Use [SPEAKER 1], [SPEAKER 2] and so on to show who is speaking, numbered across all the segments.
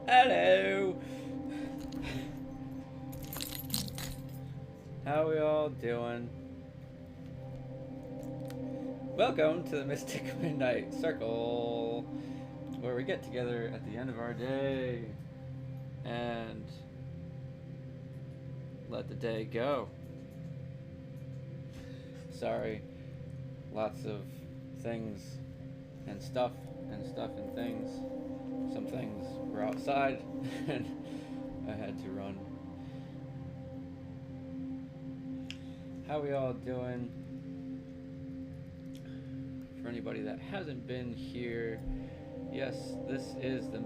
[SPEAKER 1] Hello. How we all doing? Welcome to the Mystic Midnight Circle, where we get together at the end of our day and let the day go. Sorry, lots of things and stuff and things. Some things were outside and I had to run. How we all doing? For anybody that hasn't been here, yes, this is the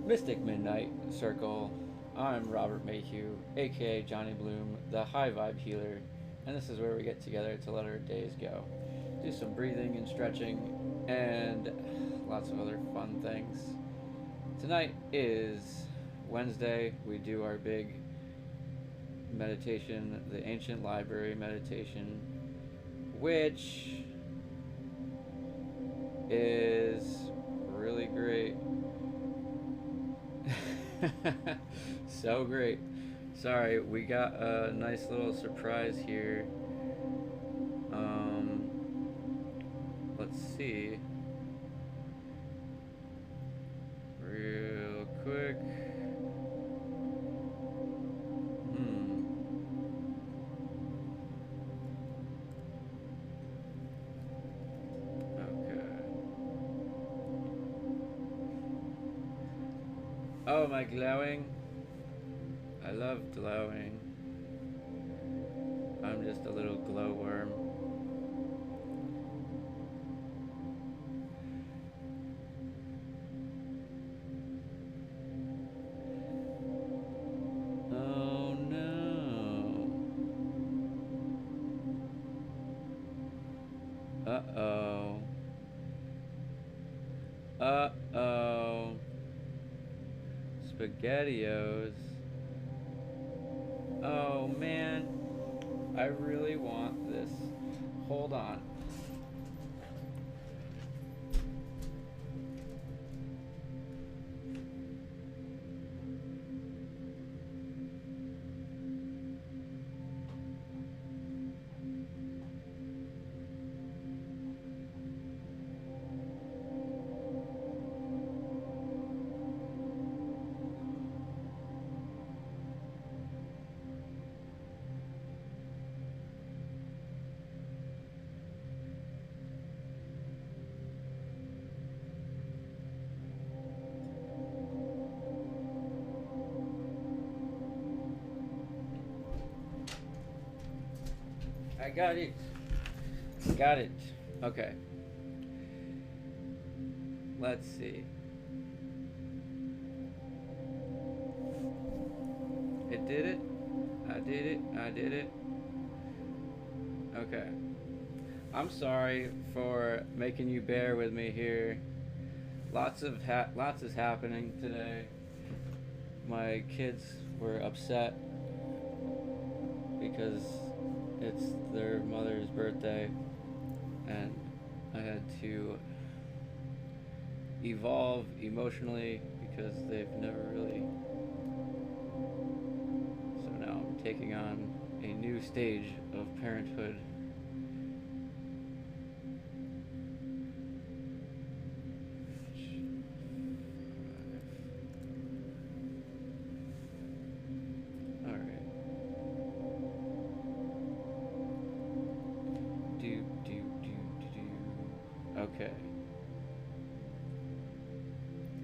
[SPEAKER 1] Mystic Midnight Circle. I'm Robert Maheu, aka Johnny Bloom, the High Vibe Healer, and this is where we get together to let our days go. Do some breathing and stretching and lots of other fun things. Tonight is Wednesday. We do our big meditation, the Ancient Library meditation, which is really great. So great. Sorry, we got a nice little surprise here. Let's see. Real quick. Oh, am I glowing? I love glowing. I'm just a little glowworm. Oh no. Uh-oh. Uh-oh. SpaghettiOs. Oh man, I really want this. Hold on. I got it. Got it. Okay. Let's see. It did it. I did it. I did it. Okay. I'm sorry for making you bear with me here. Lots is happening today. My kids were upset because it's their mother's birthday and I had to evolve emotionally because they've never really. So now I'm taking on a new stage of parenthood. Okay.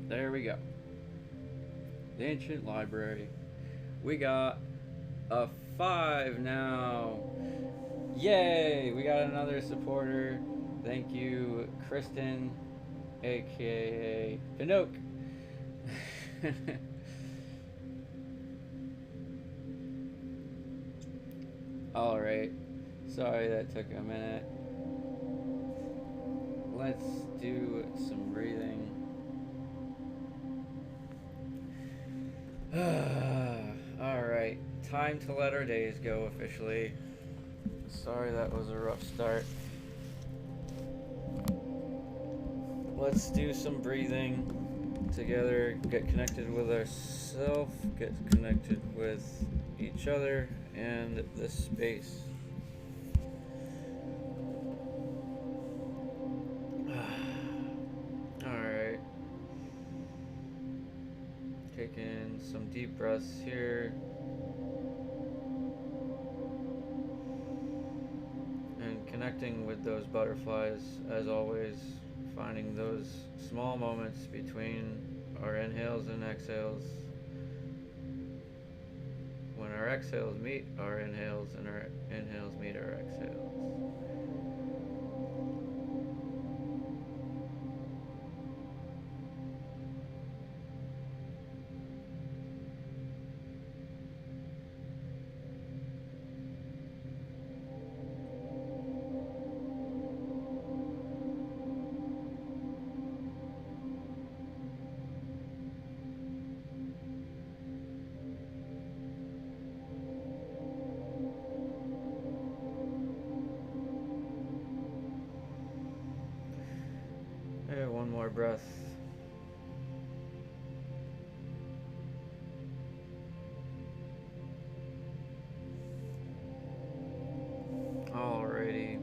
[SPEAKER 1] There we go. The ancient library. We got a 5 now. Yay! We got another supporter. Thank you, Kristen, aka Pinocchio. Alright. Sorry that took a minute. Let's do some breathing. Alright. Time to let our days go officially. Sorry that was a rough start. Let's do some breathing together. Get connected with ourselves. Get connected with each other and the space. Alright. Taking some deep breaths here. And connecting with those butterflies, as always, finding those small moments between our inhales and exhales. When our exhales meet our inhales and our inhales meet our exhales. Okay, one more breath. Alrighty.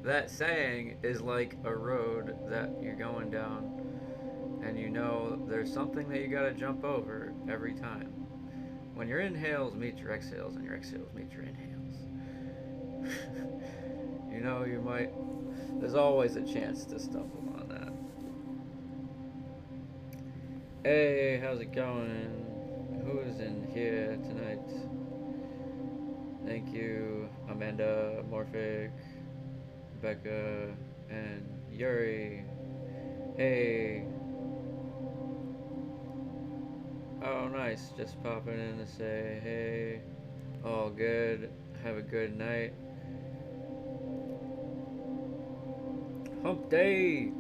[SPEAKER 1] That saying is like a road that you're going down, and you know there's something that you gotta jump over every time. When your inhales meet your exhales and your exhales meet your inhales, you know you might, there's always a chance to stumble on that. Hey, how's it going? Who's in here tonight? Thank you, Amanda, Morphic, Becca, and Yuri. Hey. Oh, nice. Just popping in to say hey. All good. Have a good night. Hump day.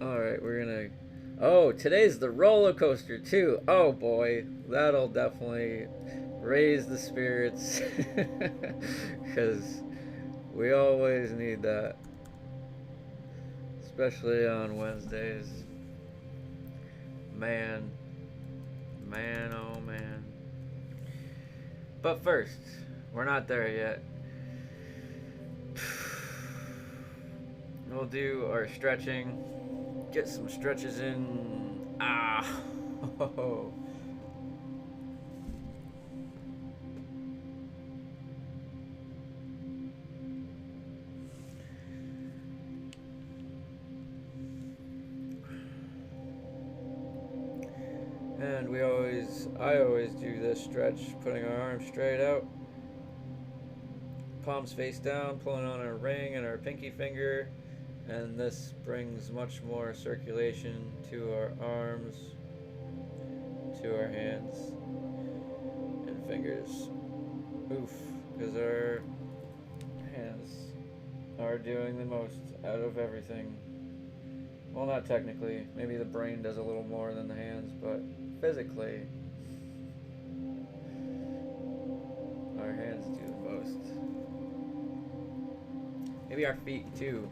[SPEAKER 1] Alright, we're gonna... Oh, today's the roller coaster too. Oh boy, that'll definitely raise the spirits. Because we always need that. Especially on Wednesdays. Man, oh man. But first, we're not there yet. We'll do our stretching. Get some stretches in. Ah. And I always do this stretch, putting our arms straight out, palms face down, pulling on our ring and our pinky finger, and this brings much more circulation to our arms, to our hands and fingers. Oof, because our hands are doing the most out of everything. Well, not technically. Maybe the brain does a little more than the hands, but physically, our hands do the most. Maybe our feet too.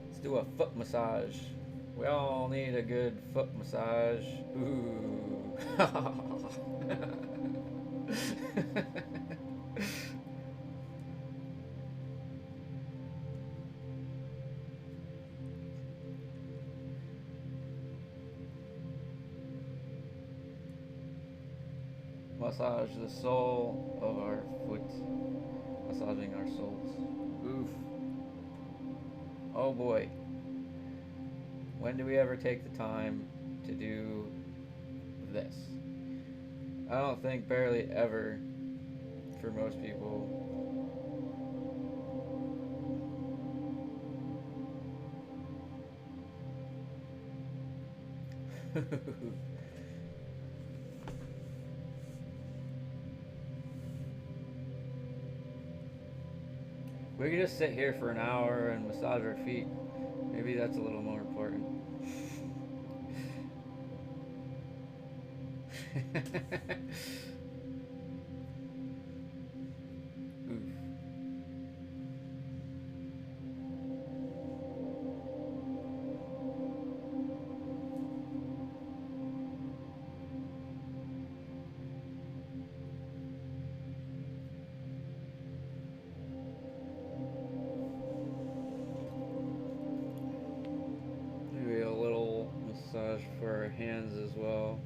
[SPEAKER 1] Let's do a foot massage. We all need a good foot massage. Ooh. massage the sole of our foot, massaging our soles. Oof. Oh boy. When do we ever take the time to do this? I don't think barely ever for most people. We could just sit here for an hour and massage our feet. Maybe that's a little more important. Oof. Maybe a little massage for our hands as well.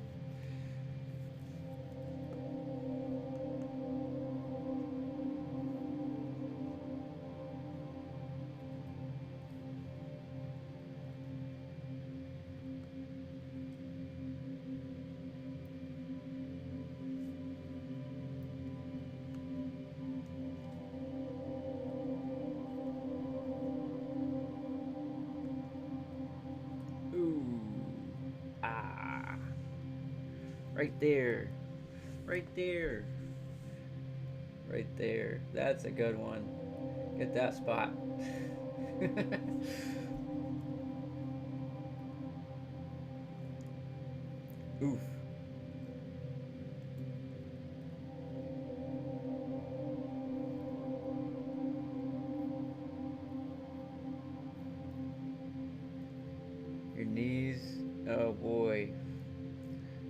[SPEAKER 1] Right there. Right there. Right there. That's a good one. Get that spot. Oof. Your knees. Oh boy.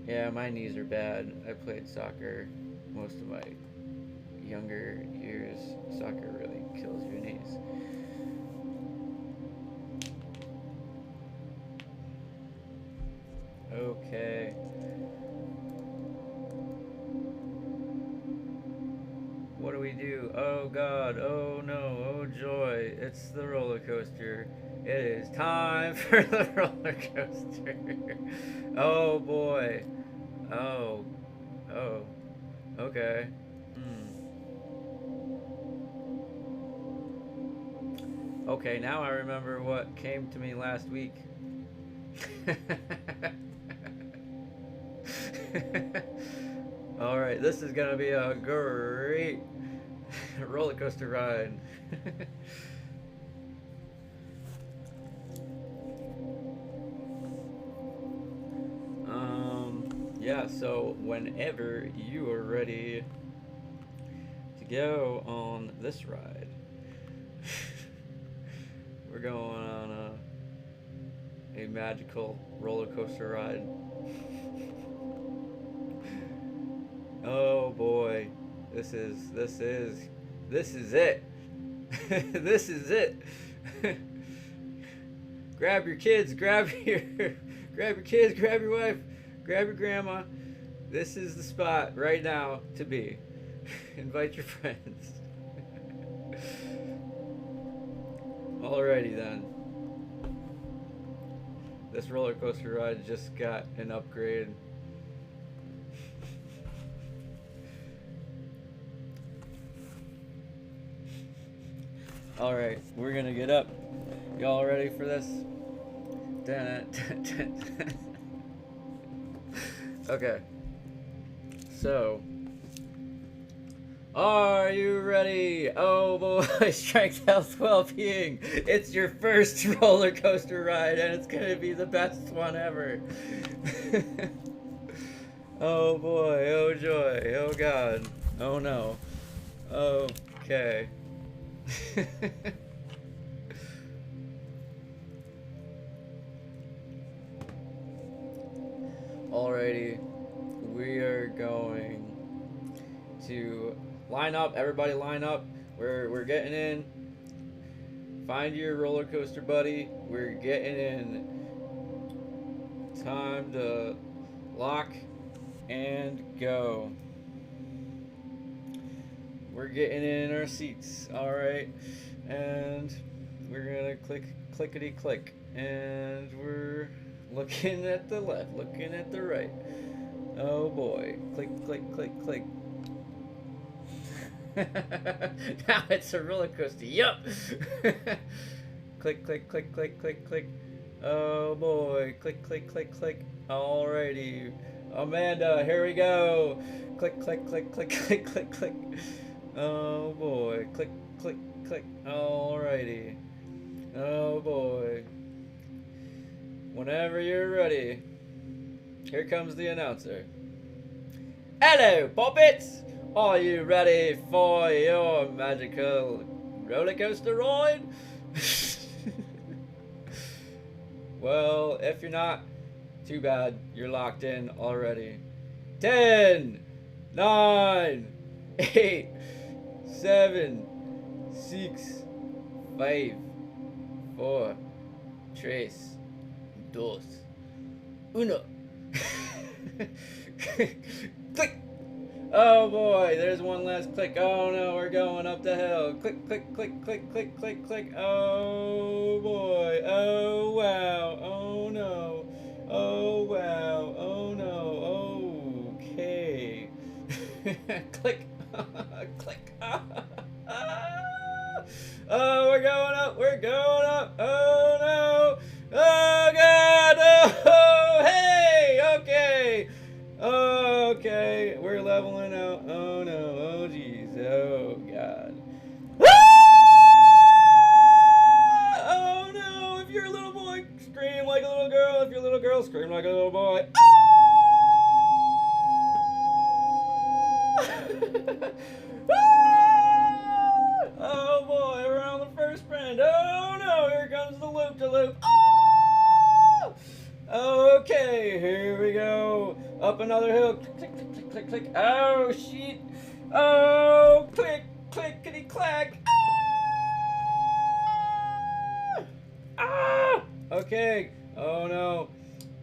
[SPEAKER 1] Yeah, my knees are bad. I played soccer most of my younger years. Soccer really kills your knees. Okay. What do we do? Oh God, oh no, oh joy. It's the roller coaster. It is time for the roller coaster. Oh boy. Oh. Oh. Okay. Okay, now I remember what came to me last week. Alright, this is gonna be a great roller coaster ride. Yeah, so whenever you are ready to go on this ride, we're going on a magical roller coaster ride. Oh boy, this is it. This is it. Grab your kids, grab your kids, grab your wife, grab your grandma. This is the spot right now to be. Invite your friends. Alrighty then. This roller coaster ride just got an upgrade. Alright, we're gonna get up. Y'all ready for this? Okay. So, are you ready? Oh boy, strength, health, well-being. It's your first roller coaster ride and it's gonna be the best one ever. Oh boy, oh joy, oh God, oh no. Okay. Alrighty, we are going to line up. Everybody line up. We're getting in. Find your roller coaster buddy. We're getting in. Time to lock and go. We're getting in our seats. All right. And we're going to clickety click. And we're looking at the left, looking at the right. Oh boy. Click, click, click, click. Now it's a roller coaster. Yup. Click, click, click, click, click, click. Oh boy. Click, click, click, click. Alrighty. Amanda, here we go. Click, click, click, click, click, click, click. Oh boy. Click, click, click. Alrighty. Oh boy. Whenever you're ready, here comes the announcer. Hello, puppets! Are you ready for your magical roller coaster ride? Well, if you're not, too bad. You're locked in already. 10, 9, 8, 7, 6, 5, 4, 3, 2, 1. Click! Oh boy, there's one last click. Oh no, we're going up the hill. Click, click, click, click, click, click, click. Oh boy. Oh wow. Oh no. Oh wow. Oh no. Okay. Click. Click. Oh, we're going up. We're going up. Oh no. Oh god. Oh hey. Okay. Okay, we're leveling out. Oh no, oh jeez, oh god. Oh no, if you're a little boy, scream like a little girl. If you're a little girl, scream like a little boy. Oh boy, we're on the first bend. Oh no, here comes the loop to loop. Okay, here we go. Up another hill. Click, click, click, click, click, click. Oh, shit. Oh, click, clickety clack. Ah! Okay. Oh, no.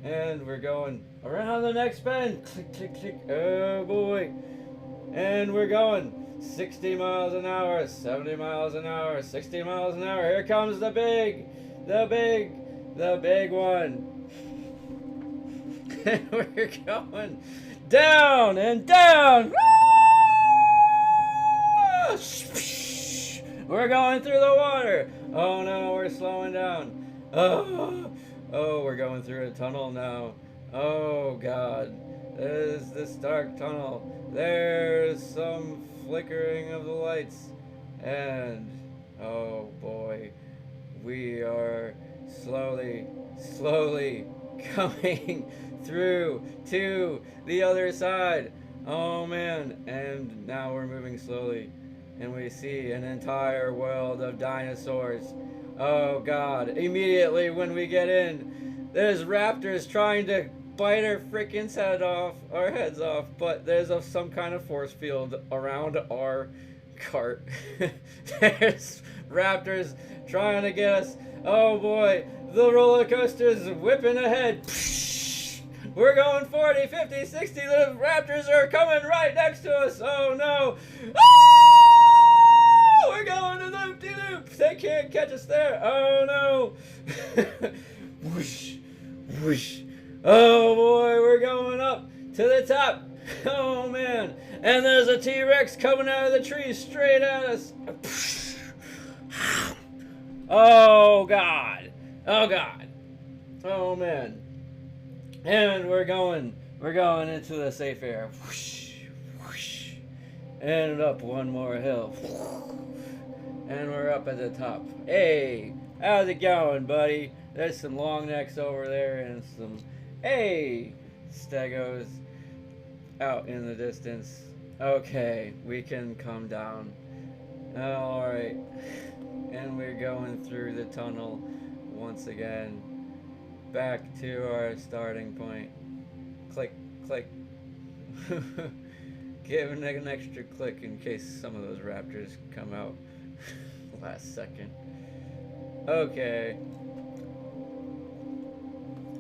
[SPEAKER 1] And we're going around the next bend. Click, click, click. Oh, boy. And we're going 60 miles an hour, 70 miles an hour, 60 miles an hour. Here comes the big one. We're going down and down. We're going through the water. Oh no, we're slowing down. Oh, we're going through a tunnel now. Oh god, there's this dark tunnel. There's some flickering of the lights. And oh boy, we are slowly coming through to the other side. Oh man, and now we're moving slowly and we see an entire world of dinosaurs. Oh god, immediately when we get in, there's raptors trying to bite our freaking heads off, but there's some kind of force field around our cart. There's raptors trying to get us. Oh boy, the roller coaster's whipping ahead. We're going 40, 50, 60. The raptors are coming right next to us. Oh no. Oh, we're going to loop-de-loop. They can't catch us there. Oh no. Whoosh, whoosh. Oh boy, we're going up to the top. Oh man. And there's a T-Rex coming out of the tree straight at us. Oh god. Oh god. Oh man. And we're going into the safe air. Whoosh, whoosh. And up one more hill. And we're up at the top. Hey, how's it going, buddy? There's some long necks over there and some, hey, stegos out in the distance. Okay, we can come down. Alright. And we're going through the tunnel once again. Back to our starting point. Click, click. Give it an extra click in case some of those raptors come out last second. Okay.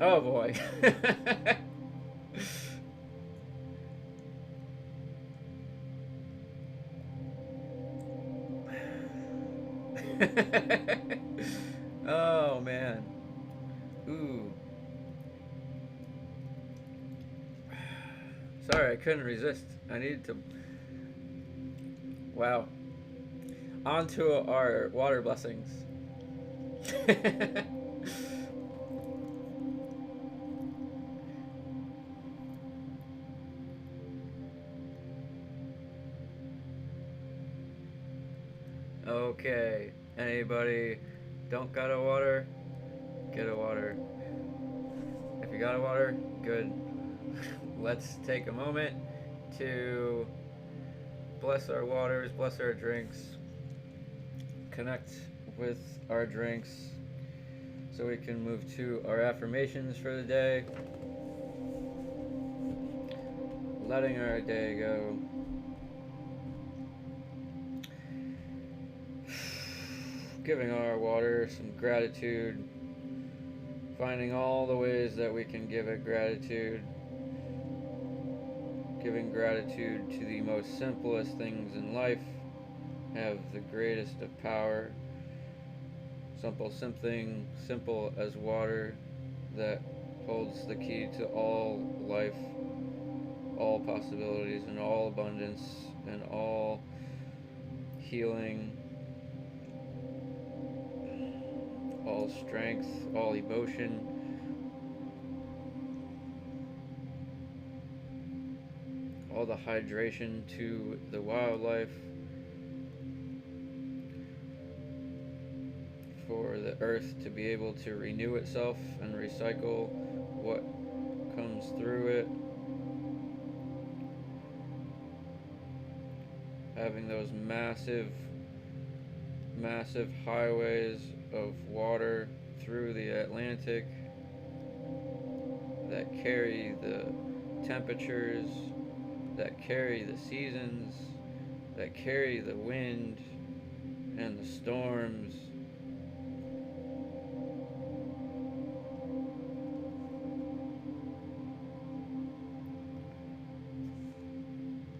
[SPEAKER 1] Oh boy. Oh man. Ooh. Sorry, I couldn't resist. I needed to. Wow. On to our water blessings. Okay. Anybody don't got a water? Get a water. If you got a water, good. Let's take a moment to bless our waters, bless our drinks, connect with our drinks so we can move to our affirmations for the day. Letting our day go. Giving our water some gratitude. Finding all the ways that we can give it gratitude. Giving gratitude to the most simplest things in life have the greatest of power. Something simple as water that holds the key to all life, all possibilities, and all abundance, and all healing, all strength, all emotion. All the hydration to the wildlife, for the earth to be able to renew itself and recycle what comes through it. Having those massive highways of water through the Atlantic that carry the temperatures, that carry the seasons, that carry the wind and the storms.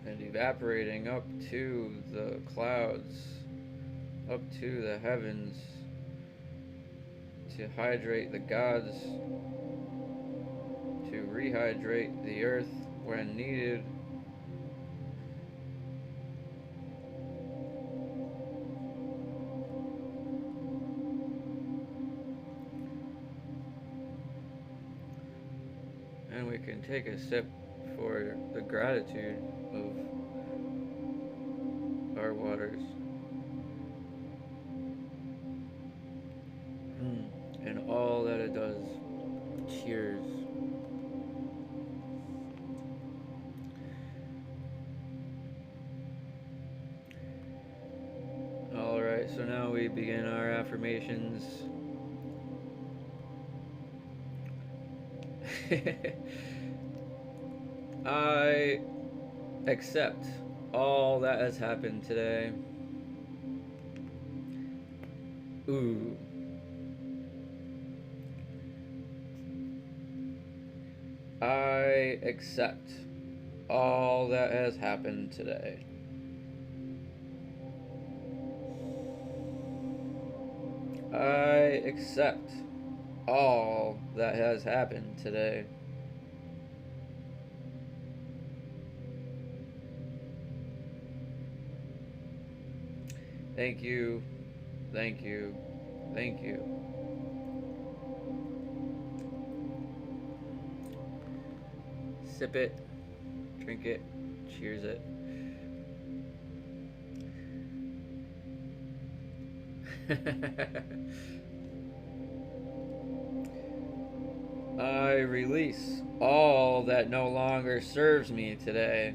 [SPEAKER 1] And evaporating up to the clouds, up to the heavens, to hydrate the gods, to rehydrate the earth when needed. And we can take a sip for the gratitude of our waters. And all that it does. Cheers. Alright, so now we begin our affirmations. I accept all that has happened today. Ooh. I accept all that has happened today. I accept all that has happened today. Thank you, thank you, thank you. Sip it, drink it, cheers it. I release all that no longer serves me today.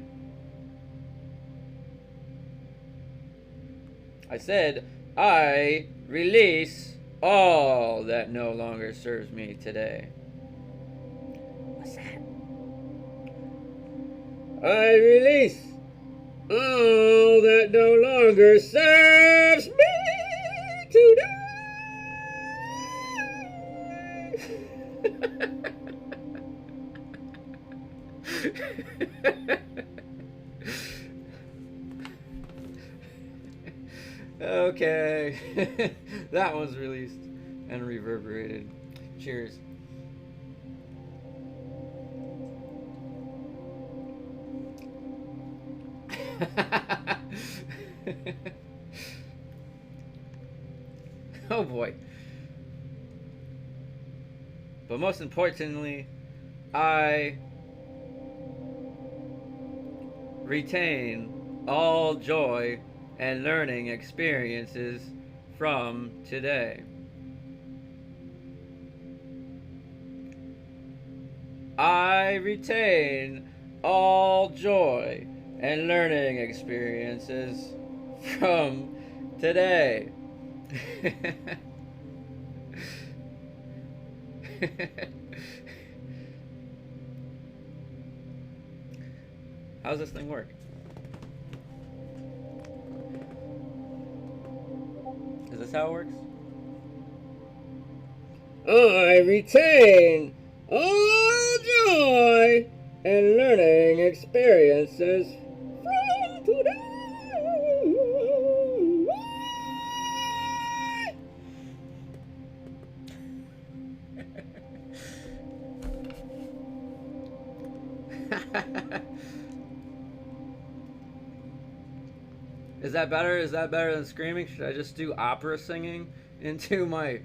[SPEAKER 1] I said, I release all that no longer serves me today. What's that? I release all that no longer serves me today. Okay. Okay. That one's released and reverberated. Cheers. Oh boy. But most importantly, I retain all joy and learning experiences from today. I retain all joy and learning experiences from today. How's this thing work? Is this how it works? I retain all joy and learning experiences from today. Is that better? Is that better than screaming? Should I just do opera singing into my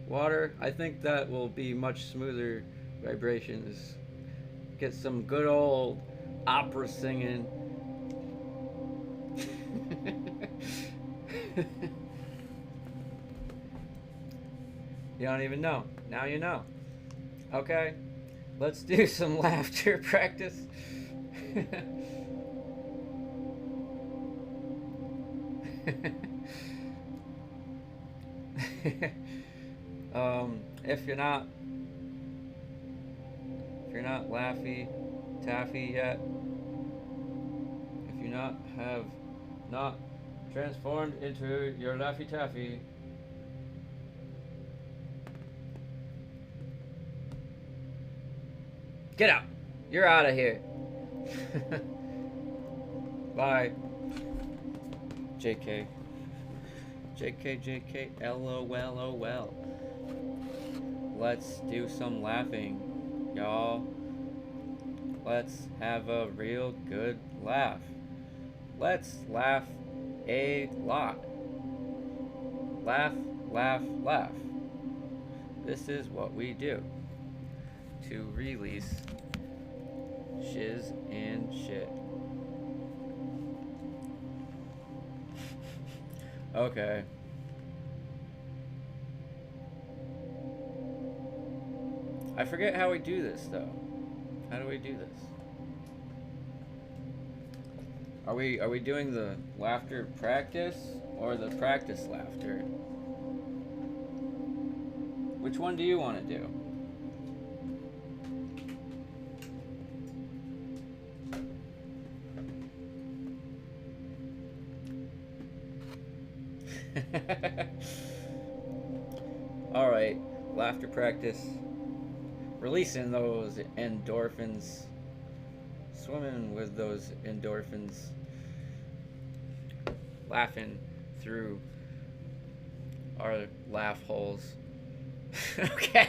[SPEAKER 1] water? I think that will be much smoother vibrations. Get some good old opera singing. You don't even know. Now you know. Okay, let's do some laughter practice. If you're not laffy taffy yet, if you have not transformed into your laffy taffy, get out. You're out of here. Bye. JK. JK, JK, LOL. Let's do some laughing, y'all. Let's have a real good laugh. Let's laugh a lot. Laugh, laugh, laugh. This is what we do to release shiz and shit. Okay. I forget how we do this though. How do we do this? Are we doing the laughter practice or the practice laughter? Which one do you want to do? All right, laughter practice. Releasing those endorphins. Swimming with those endorphins. Laughing through our laugh holes. Okay.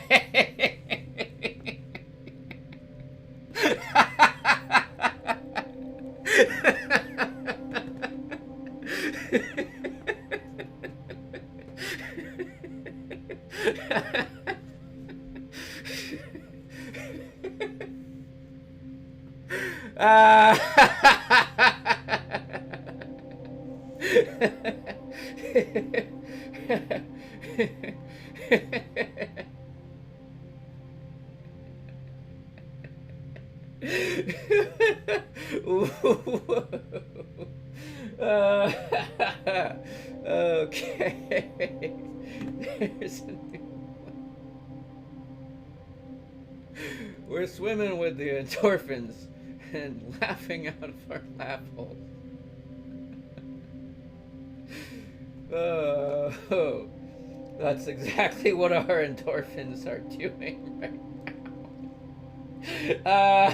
[SPEAKER 1] Okay. There's a new one. We're swimming with the endorphins and laughing out of our laugh holes. Oh, that's exactly what our endorphins are doing right now.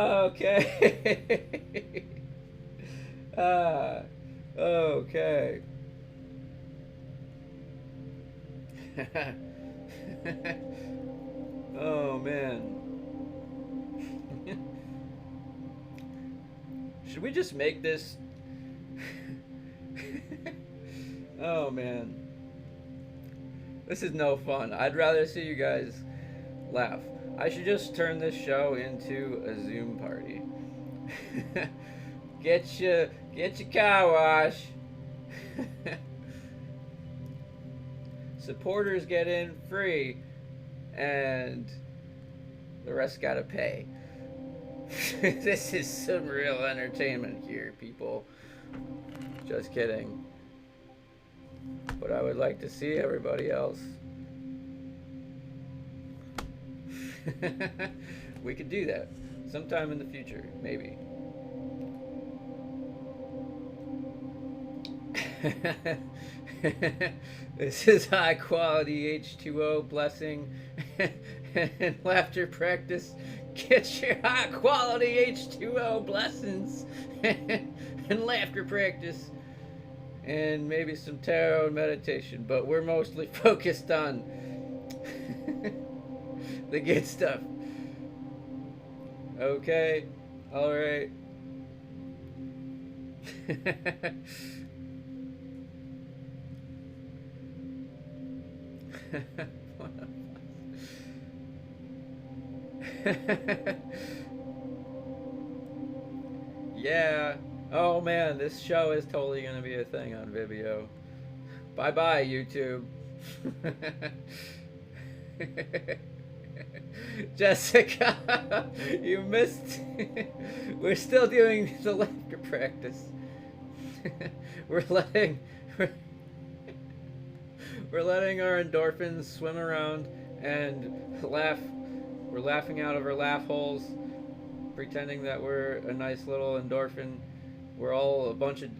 [SPEAKER 1] Okay. Okay. Oh man. Should we just make this? Oh man. This is no fun. I'd rather see you guys laugh. I should just turn this show into a Zoom party. Get your car wash. Supporters get in free, and the rest gotta pay. This is some real entertainment here, people. Just kidding. But I would like to see everybody else. We could do that sometime in the future, maybe. This is high quality H2O blessing and laughter practice. Get your high quality H2O blessings and laughter practice. And maybe some tarot and meditation, but we're mostly focused on the good stuff. Okay, all right. Yeah. Oh man, this show is totally gonna be a thing on Vimeo. Bye bye, YouTube. Jessica, you missed. We're still doing the laughter practice. we're letting we're letting our endorphins swim around and laugh. We're laughing out of our laugh holes, pretending that we're a nice little endorphin. We're all a bunch of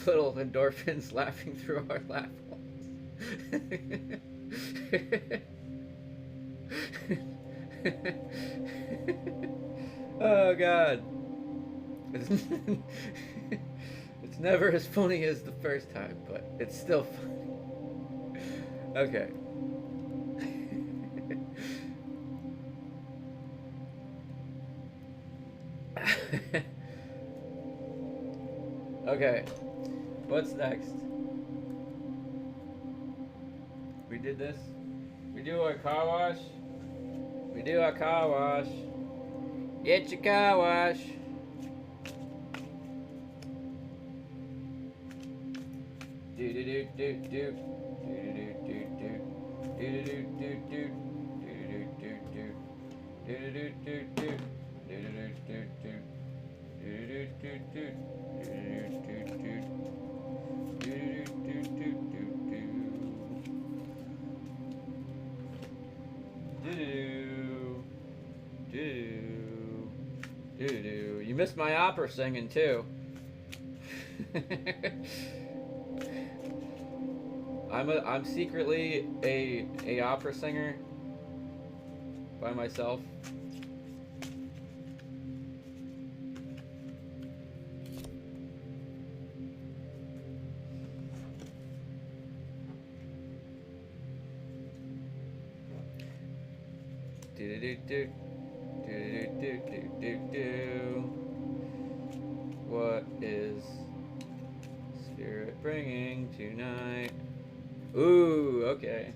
[SPEAKER 1] little endorphins laughing through our laugh holes. Oh God. It's never as funny as the first time, but it's still funny. Okay. Okay, what's next? We did this. We do our car wash. We do our car wash. Get your car wash. Do do do do do. Do do do do. Do do do do do. Do do do do. Do do do do do. Do do do do do. Do do do do. You missed my opera singing too. I'm secretly a opera singer by myself. What is Spirit bringing tonight? Ooh, okay.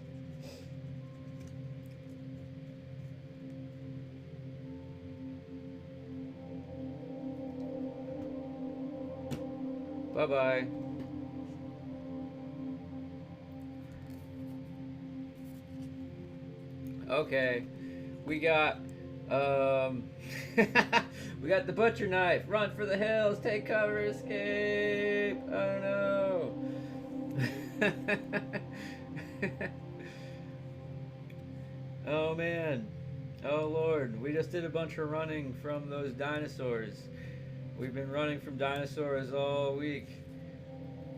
[SPEAKER 1] Bye-bye. Okay. We got we got the butcher knife. Run for the hills, take cover, escape. Oh no. Oh man. Oh Lord. We just did a bunch of running from those dinosaurs. We've been running from dinosaurs all week.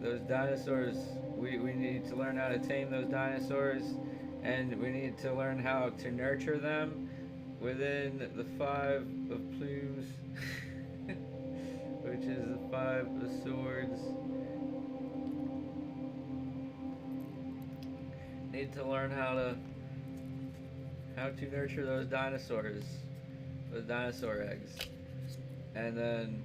[SPEAKER 1] Those dinosaurs, we need to learn how to tame those dinosaurs, and we need to learn how to nurture them within the Five of Plumes, which is the Five of Swords. Need to learn how to nurture those dinosaurs, those dinosaur eggs, and then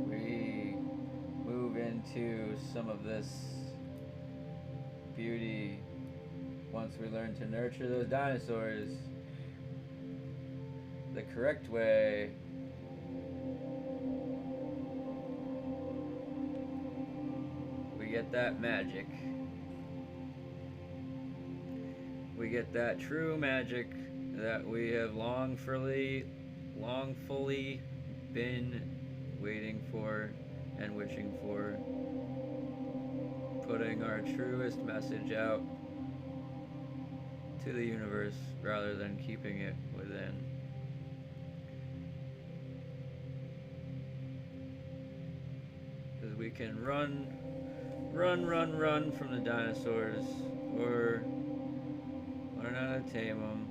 [SPEAKER 1] we move into some of this beauty once we learn to nurture those dinosaurs the correct way. We get that magic. We get that true magic that we have longfully been waiting for and wishing for, putting our truest message out to the universe rather than keeping it within. Because we can run from the dinosaurs, or learn how to tame them,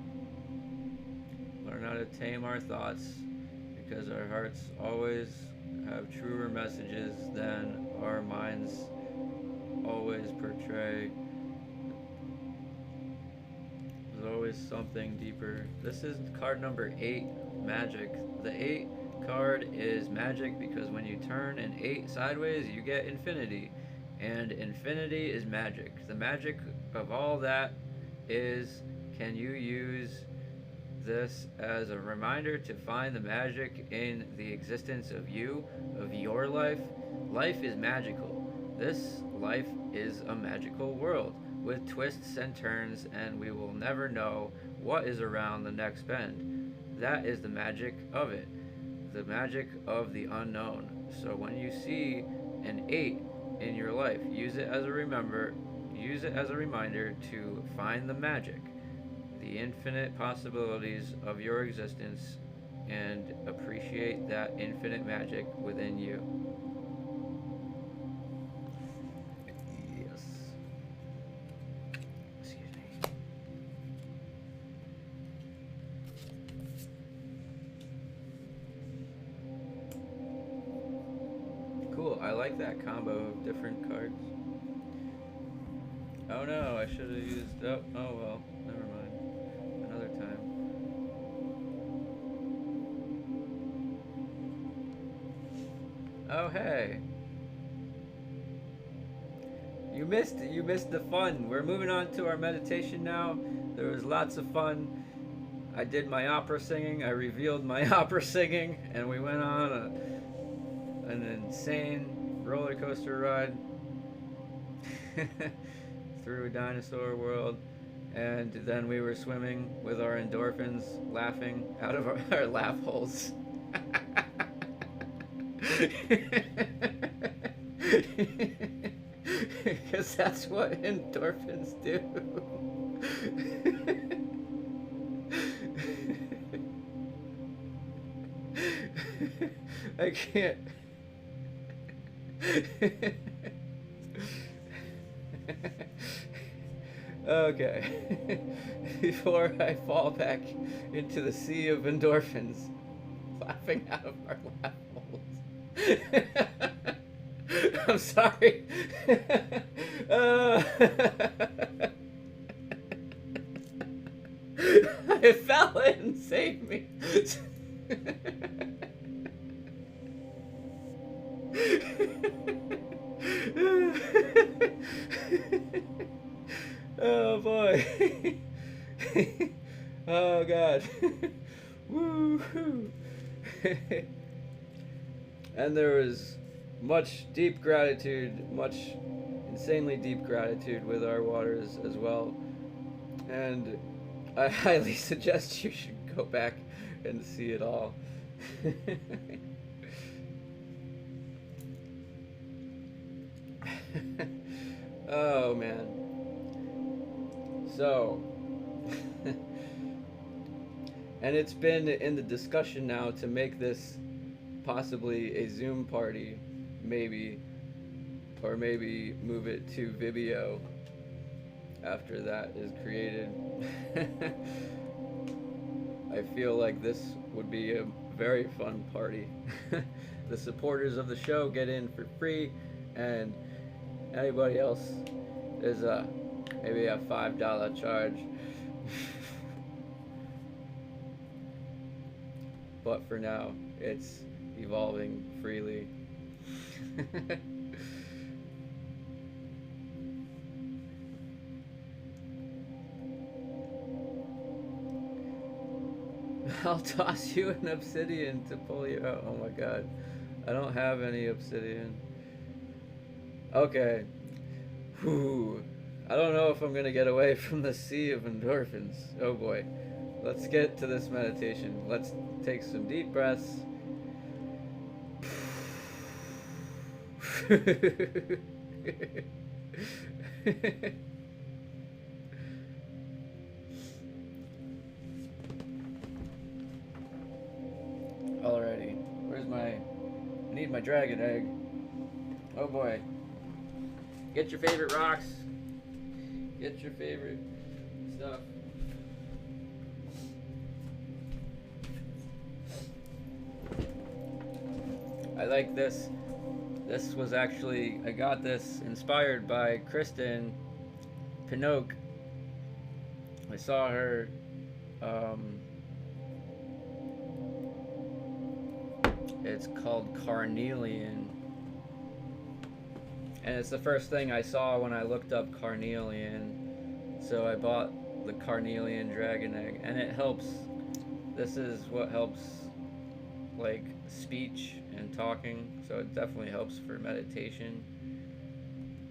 [SPEAKER 1] learn how to tame our thoughts, because our hearts always have truer messages than our minds always portray. There's always something deeper. This is card number 8, magic. The 8 card is magic because when you turn an 8 sideways, you get infinity. And infinity is magic. The magic of all that is, can you use this as a reminder to find the magic in the existence of you, of your life? Life is magical. This life is a magical world with twists and turns, and we will never know what is around the next bend. That is the magic of it, the magic of the unknown. So when you see an 8 in your life, use it as a reminder to find the magic, the infinite possibilities of your existence, and appreciate that infinite magic within you. Yes. Excuse me. Cool, I like that combo of different cards. Oh no, I should have used... Oh well, never mind. Another time. Oh hey. You missed the fun. We're moving on to our meditation now. There was lots of fun. I did my opera singing. I revealed my opera singing, and we went on an insane roller coaster ride through a dinosaur world, and then we were swimming with our endorphins, laughing out of our laugh holes. Because that's what endorphins do. I can't. Okay. Before I fall back into the sea of endorphins, laughing out of our laugh holes. I'm sorry. I fell in, saved me. Oh boy. Oh god. Woo-hoo. And there was much deep gratitude, much insanely deep gratitude with our waters as well. And I highly suggest you should go back and see it all. Oh man. So, and it's been in the discussion now to make this possibly a Zoom party, maybe, or maybe move it to Vimeo after that is created. I feel like this would be a very fun party. The supporters of the show get in for free, and anybody else is maybe a $5 charge. But for now, it's evolving freely. I'll toss you an obsidian to pull you out. Oh my god. I don't have any obsidian. Okay. Whew. I don't know if I'm gonna get away from the sea of endorphins. Oh boy. Let's get to this meditation. Let's take some deep breaths. Alrighty. Where's my... I need my dragon egg. Oh boy. Get your favorite rocks. Get your favorite stuff. I like this. This was actually, I got this inspired by Kristen Pinoque. I saw her it's called Carnelian, and it's the first thing I saw when I looked up carnelian, so I bought the carnelian dragon egg, and it helps. This is what helps, like, speech and talking, so it definitely helps for meditation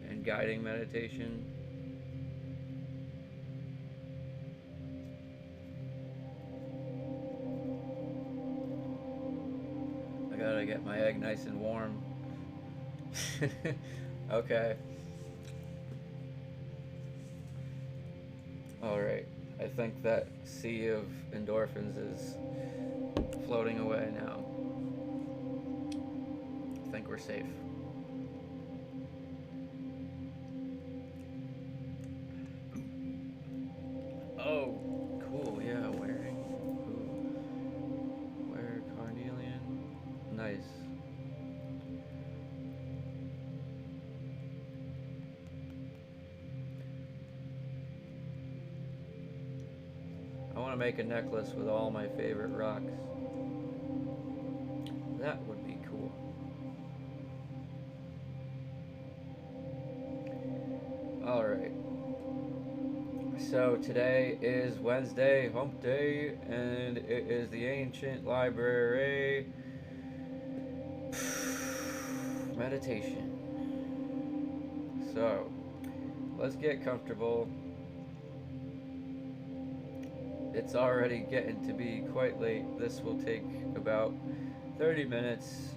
[SPEAKER 1] and guiding meditation. I gotta get my egg nice and warm. Okay. Alright, I think that sea of endorphins is floating away now. I think we're safe. Oh, cool, yeah, wearing. Ooh. Wear carnelian. Nice. I want to make a necklace with all my favorite rocks. That would be cool. Alright. So today is Wednesday, hump day, and it is the ancient library meditation. So, let's get comfortable. It's already getting to be quite late. This will take about 30 minutes,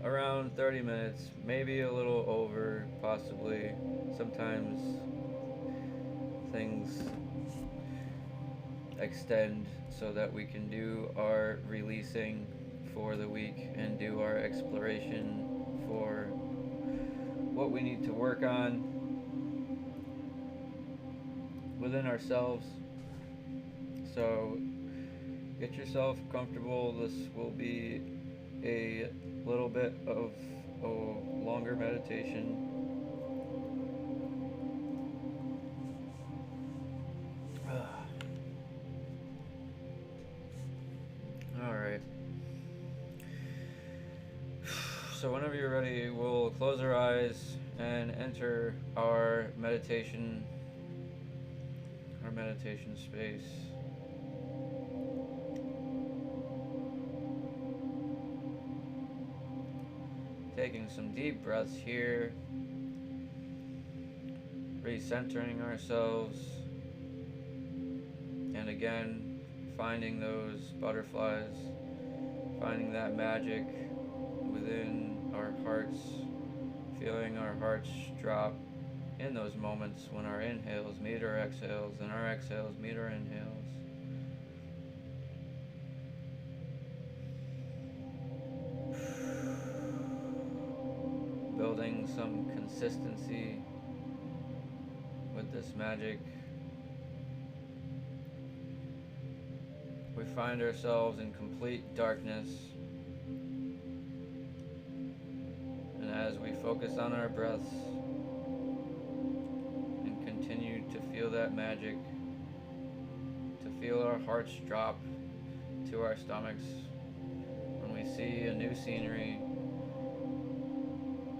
[SPEAKER 1] around 30 minutes, maybe a little over, possibly. Sometimes things extend so that we can do our releasing for the week and do our exploration for what we need to work on within ourselves. So get yourself comfortable. This will be a little bit of a longer meditation. Alright. So whenever you're ready, we'll close our eyes and enter our meditation space. Taking some deep breaths here, recentering ourselves, and again, finding those butterflies, finding that magic within our hearts, feeling our hearts drop in those moments when our inhales meet our exhales and our exhales meet our inhales. some consistency with this magic, we find ourselves in complete darkness. And as we focus on our breaths and continue to feel that magic, to feel our hearts drop to our stomachs, when we see a new scenery,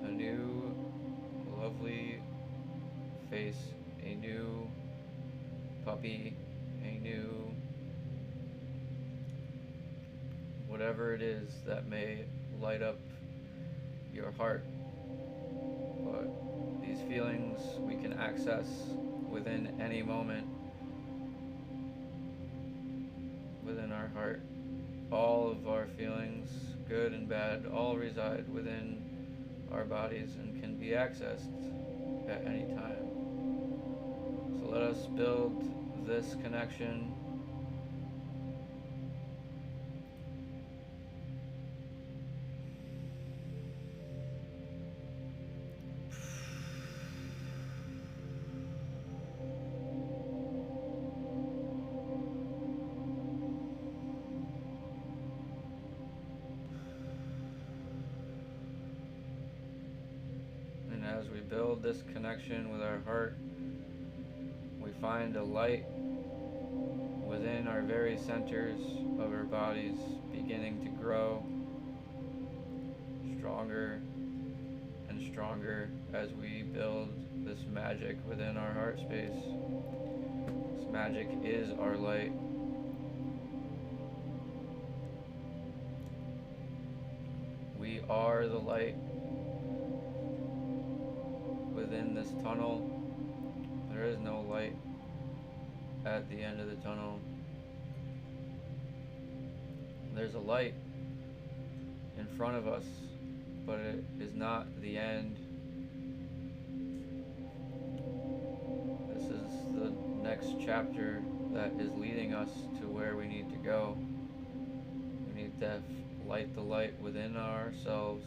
[SPEAKER 1] a new lovely face, a new puppy, a new whatever it is that may light up your heart. But these feelings we can access within any moment within our heart. All of our feelings, good and bad, all reside within our bodies and can be accessed at any time. So let us build this connection as we build this connection with our heart. We find a light within our very centers of our bodies beginning to grow stronger and stronger as we build this magic within our heart space. This magic is our light. We are the light within this tunnel. There is no light at the end of the tunnel. There's a light in front of us, but it is not the end. This is the next chapter that is leading us to where we need to go. We need to light the light within ourselves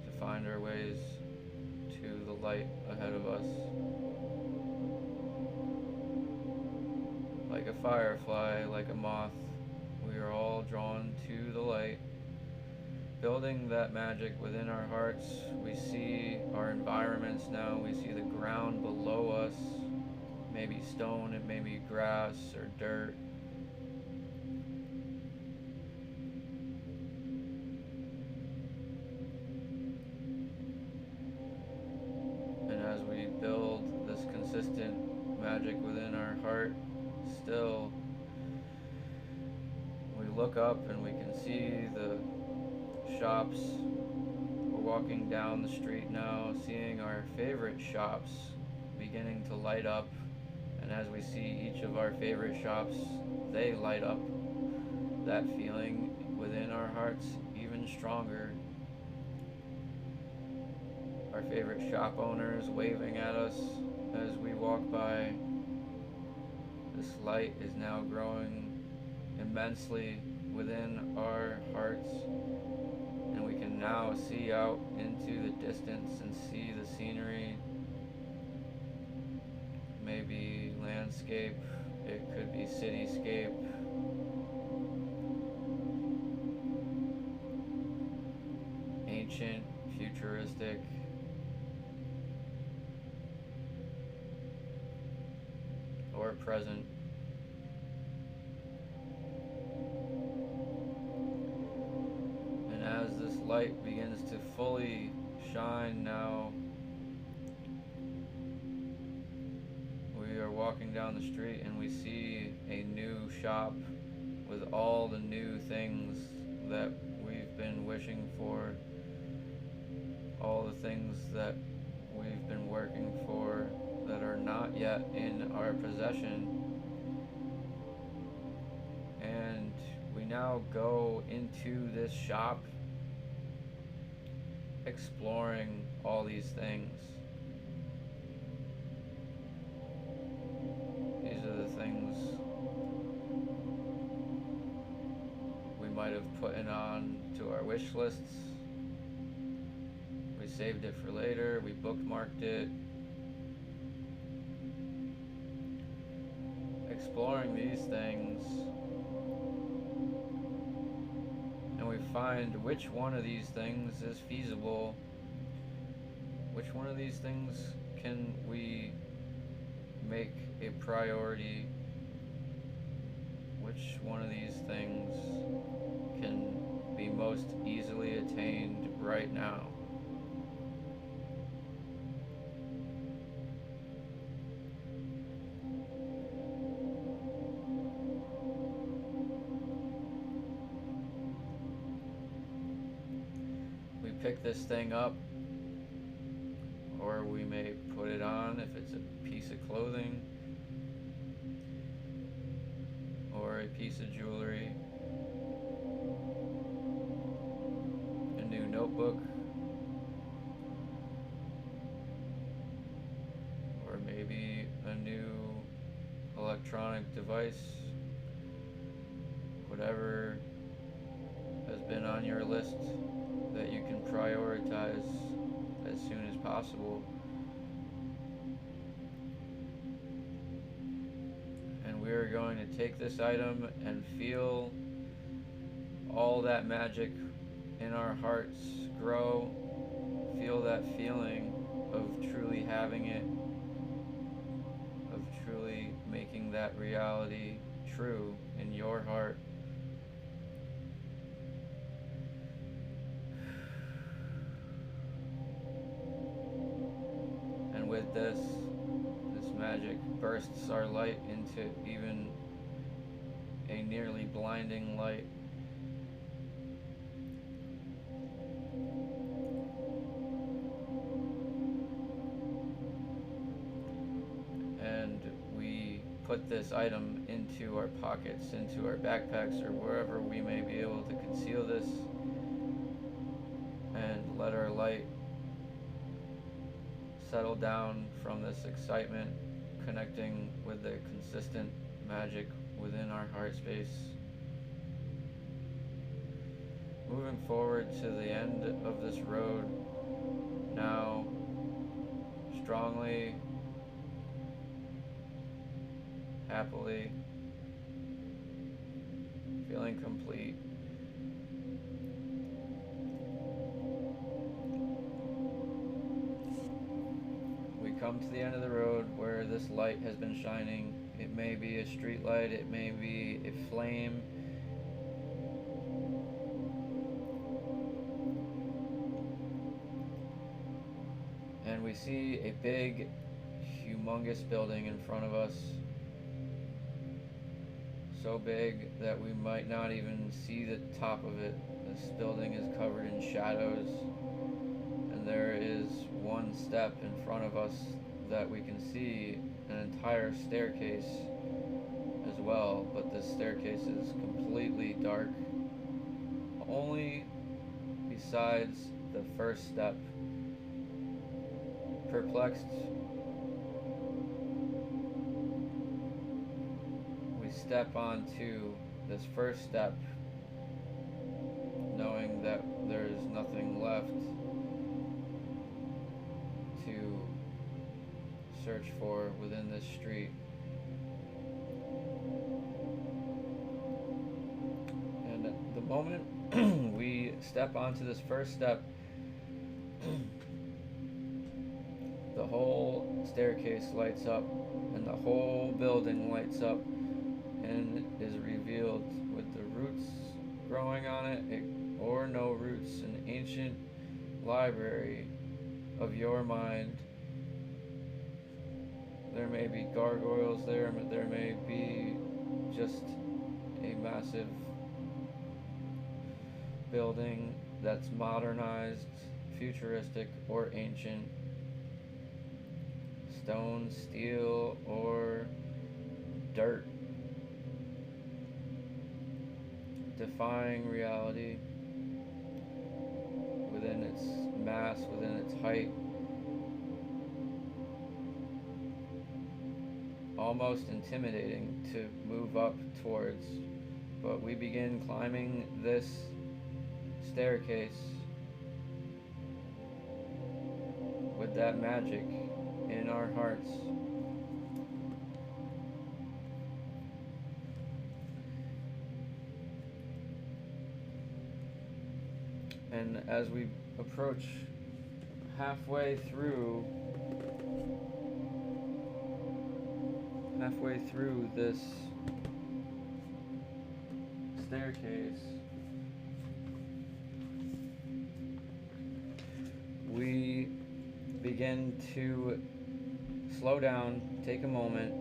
[SPEAKER 1] to find our ways to the light ahead of us. Like a firefly, like a moth, we are all drawn to the light. Building that magic within our hearts, we see our environments now. We see the ground below us, maybe stone, it may be grass or dirt. And as we build this consistent magic within our heart, still, we look up and we can see the shops. We're walking down the street now, seeing our favorite shops beginning to light up. And as we see each of our favorite shops, they light up that feeling within our hearts even stronger. Our favorite shop owners waving at us as we walk by. This light is now growing immensely within our hearts, and we can now see out into the distance and see the scenery. Maybe landscape, it could be cityscape. Ancient, futuristic. Or present. And as this light begins to fully shine now, we are walking down the street and we see a new shop with all the new things that we've been wishing for, all the things that we've been working for that are not yet in our possession. And we now go into this shop exploring all these things. These are the things we might have put on to our wish lists. We saved it for later, we bookmarked it. Exploring these things, and we find which one of these things is feasible, which one of these things can we make a priority, which one of these things can be most easily attained right now. We pick this thing up, or we may put it on if it's a piece of clothing or a piece of jewelry, a new notebook, or maybe a new electronic device, whatever has been on your list that you can prioritize as soon as possible. And we are going to take this item and feel all that magic in our hearts grow. Feel that feeling of truly having it, of truly making that reality true in your heart. With this magic bursts our light into even a nearly blinding light. And we put this item into our pockets, into our backpacks, or wherever we may be able to conceal this, and let our light settle down from this excitement, connecting with the consistent magic within our heart space. Moving forward to the end of this road now, strongly, happily, feeling complete. Come to the end of the road where this light has been shining. It may be a street light, it may be a flame. And we see a big, humongous building in front of us. So big that we might not even see the top of it. This building is covered in shadows. And there is one step in front of us that we can see an entire staircase as well, but this staircase is completely dark, only besides the first step. Perplexed, we step onto this first step, knowing that there is nothing left to search for within this street. And at the moment we step onto this first step, the whole staircase lights up and the whole building lights up and is revealed with the roots growing on it, or no roots, an ancient library of your mind. There may be gargoyles there, but there may be just a massive building that's modernized, futuristic, or ancient. Stone, steel, or dirt. Defying reality within its mass, within its height. Almost intimidating to move up towards, but we begin climbing this staircase that magic in our hearts. And as we approach halfway through this staircase, we begin to slow down, take a moment,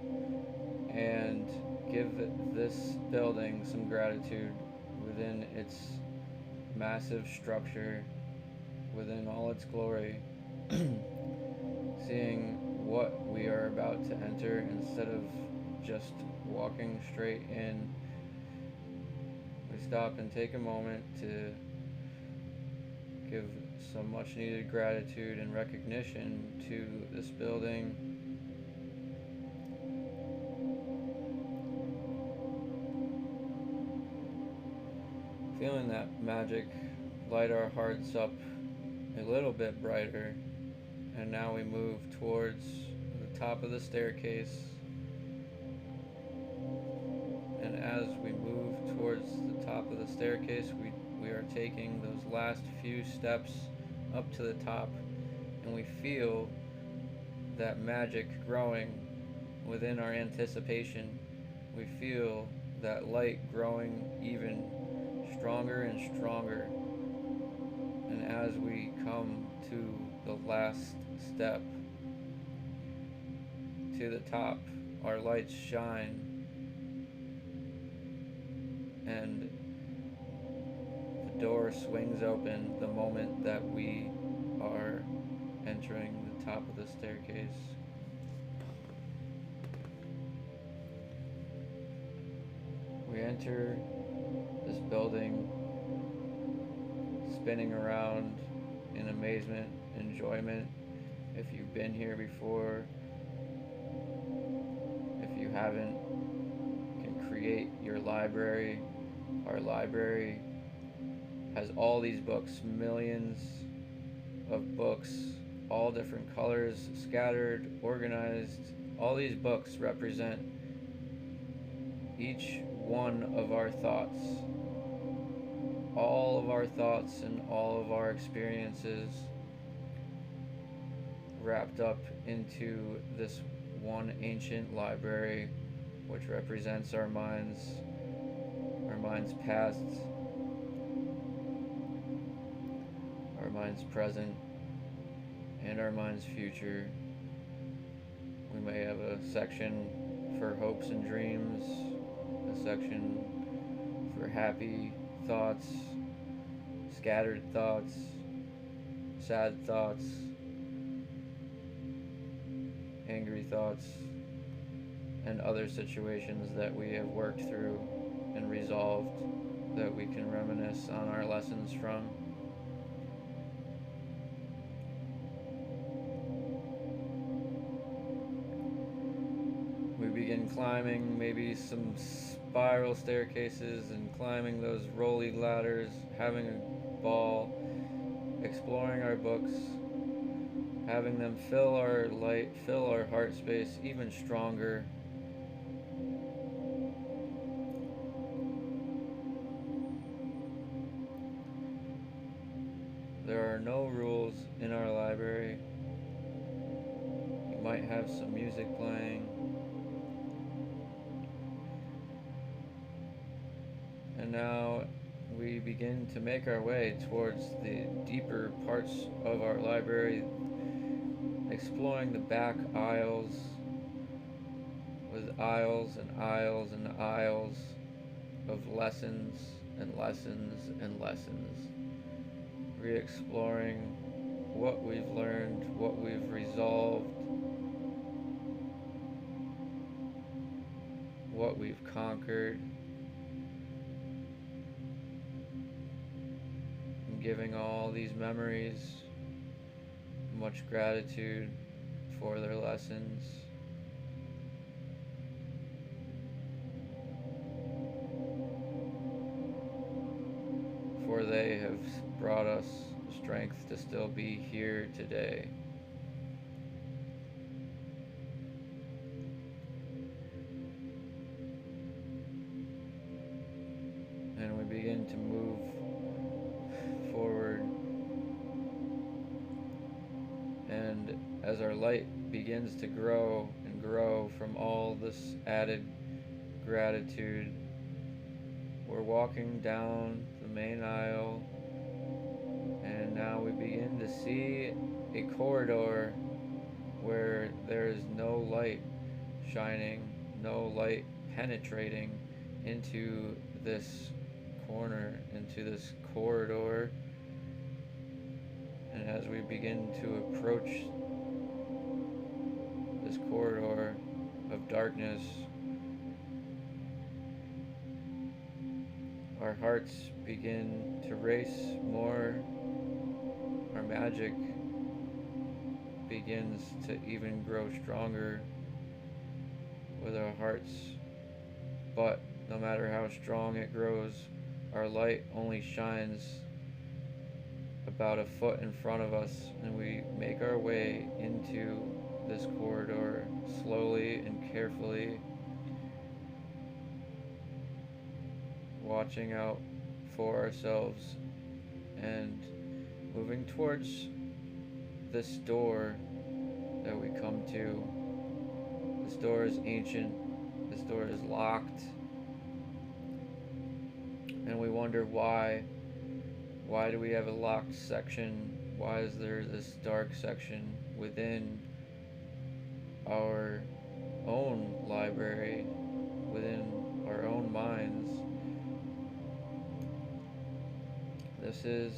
[SPEAKER 1] and give this building some gratitude within its massive structure, within all its glory, seeing what we are about to enter instead of just walking straight in. We stop and take a moment to give some much needed gratitude and recognition to this building. Feeling that magic light our hearts up a little bit brighter, and now we move towards the top of the staircase. And as we move towards the top of the staircase, we are taking those last few steps up to the top, and we feel that magic growing within our anticipation. We feel that light growing even stronger and stronger. And as we come to the last step, to the top, our lights shine, and the door swings open the moment that we are entering the top of the staircase. We enter this building, spinning around in amazement, enjoyment. If you've been here before, if you haven't, you can create your library. Our library has all these books, millions of books, all different colors, scattered, organized. All these books represent each one of our thoughts. All of our thoughts and all of our experiences wrapped up into this one ancient library, which represents our minds past, our minds present, and our minds future. We may have a section for hopes and dreams, a section for happy thoughts, scattered thoughts, sad thoughts, angry thoughts, and other situations that we have worked through and resolved that we can reminisce on our lessons from. We begin climbing maybe some spiral staircases and climbing those rolly ladders, having a ball, exploring our books, having them fill our light, fill our heart space even stronger. There are no rules in our library. You might have some music playing. And now we begin to make our way towards the deeper parts of our library, exploring the back aisles with aisles and aisles and aisles of lessons and lessons and lessons, re-exploring what we've learned, what we've resolved, what we've conquered, and giving all these memories much gratitude for their lessons. For they have brought us strength to still be here today. begin to move forward. And as our light begins to grow and grow from all this added gratitude, we're walking down the main aisle, and now we begin to see a corridor where there is no light shining, no light penetrating into this corner, into this corridor. And as we begin to approach this corridor of darkness, our hearts begin to race more. Our magic begins to even grow stronger with our hearts. But no matter how strong it grows, our light only shines about a foot in front of us, and we make our way into this corridor slowly and carefully, watching out for ourselves and moving towards this door that we come to. This door is ancient, this door is locked, and we wonder why. Why do we have a locked section? Why is there this dark section within our own library, within our own minds? This is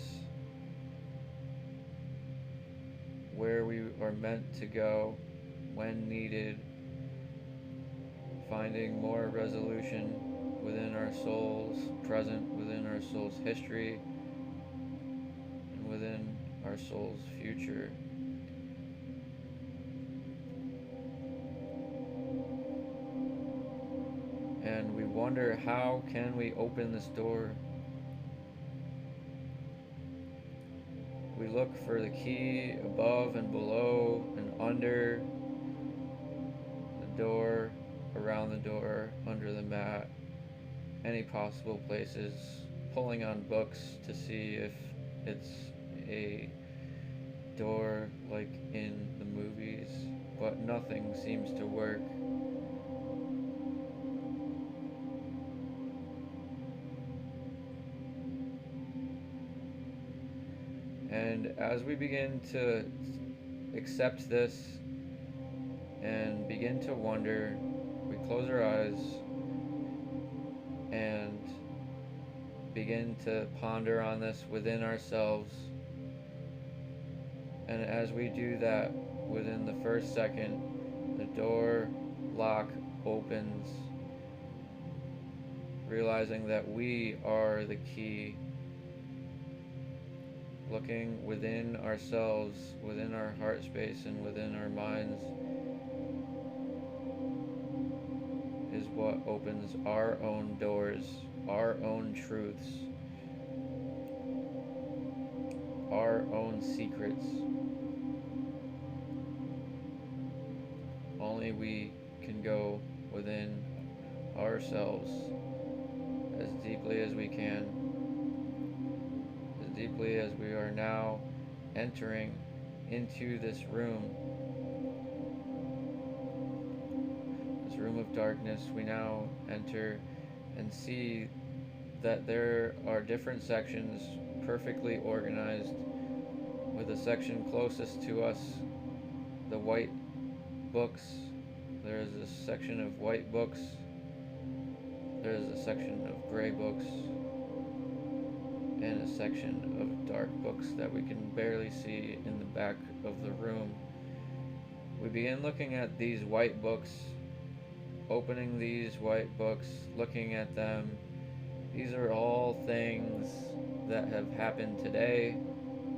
[SPEAKER 1] where we are meant to go when needed, finding more resolution within our souls, present within our soul's history, within our soul's future. And we wonder, how can we open this door? We look for the key above and below and under the door, around the door, under the mat, any possible places, pulling on books to see if it's a door like in the movies, but nothing seems to work. And as we begin to accept this and begin to wonder, we close our eyes and begin to ponder on this within ourselves. And as we do that, within the first second, the door lock opens, realizing that we are the key. Looking within ourselves, within our heart space and within our minds, is what opens our own doors, our own truths, our own secrets. Only we can go within ourselves as deeply as we can, as deeply as we are now entering into this room of darkness. We now enter and see that there are different sections perfectly organized, with the section closest to us, the white books. There is a section of white books, there is a section of gray books, and a section of dark books that we can barely see in the back of the room. We begin looking at these white books, opening these white books, looking at them. These are all things that have happened today,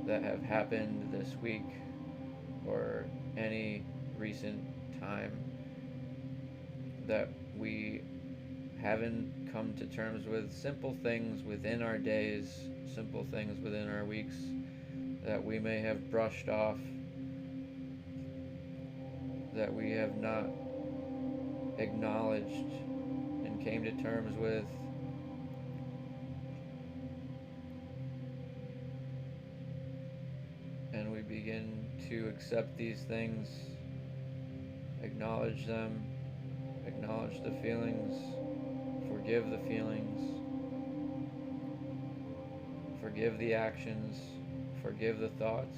[SPEAKER 1] that have happened this week, or any recent time that we haven't come to terms with. Simple things within our days, simple things within our weeks that we may have brushed off, that we have not acknowledged and came to terms with. to accept these things, acknowledge them, acknowledge the feelings, forgive the feelings, forgive the actions, forgive the thoughts.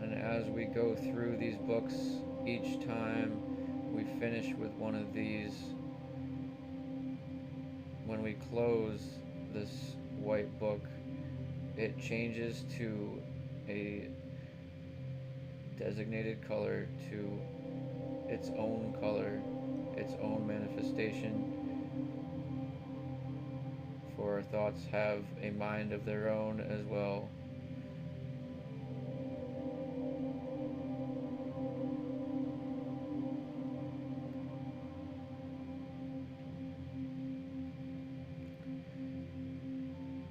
[SPEAKER 1] And as we go through these books, each time we finish with one of these, when we close this white book, it changes to a designated color, to its own color, its own manifestation. For our thoughts have a mind of their own as well.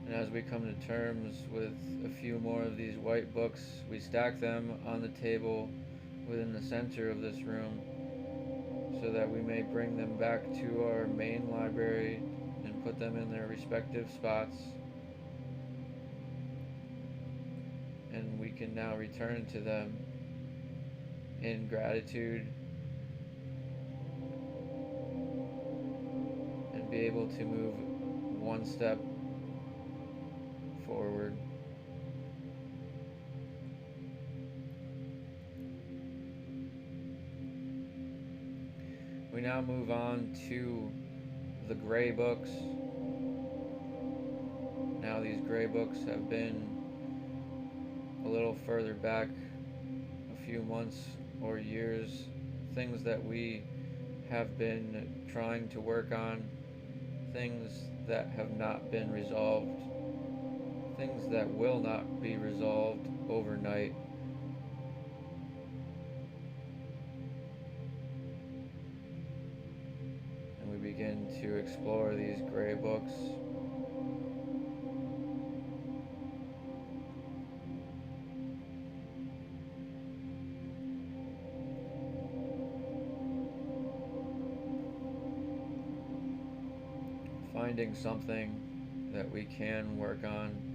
[SPEAKER 1] And as we come to terms with a few more of these white books, we stack them on the table within the center of this room so that we may bring them back to our main library and put them in their respective spots. And we can now return to them in gratitude and be able to move one step forward. We now move on to the gray books. Now these gray books have been a little further back, a few months or years, things that we have been trying to work on, things that have not been resolved, things that will not be resolved overnight. And we begin to explore these gray books. Finding something that we can work on.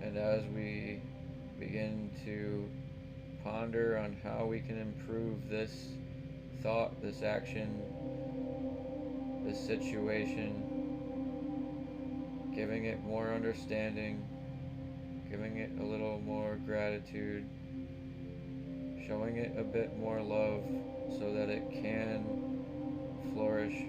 [SPEAKER 1] And as we begin to ponder on how we can improve this thought, this action, this situation, giving it more understanding, giving it a little more gratitude, showing it a bit more love so that it can flourish.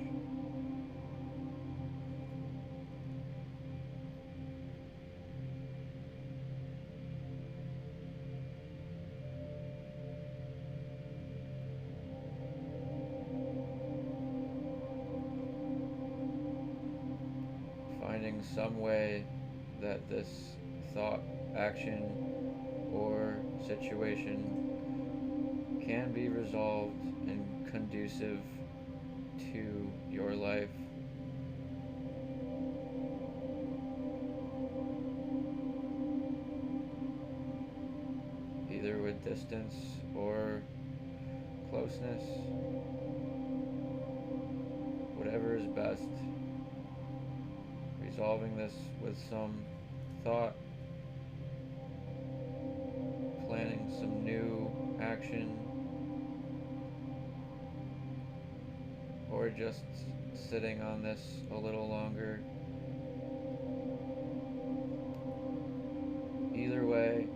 [SPEAKER 1] Finding some way that this thought, action, or situation can be resolved and conducive to your life. Either with distance or closeness, whatever is best. Resolving this with some thought, planning some new action, or just sitting on this a little longer. Either way,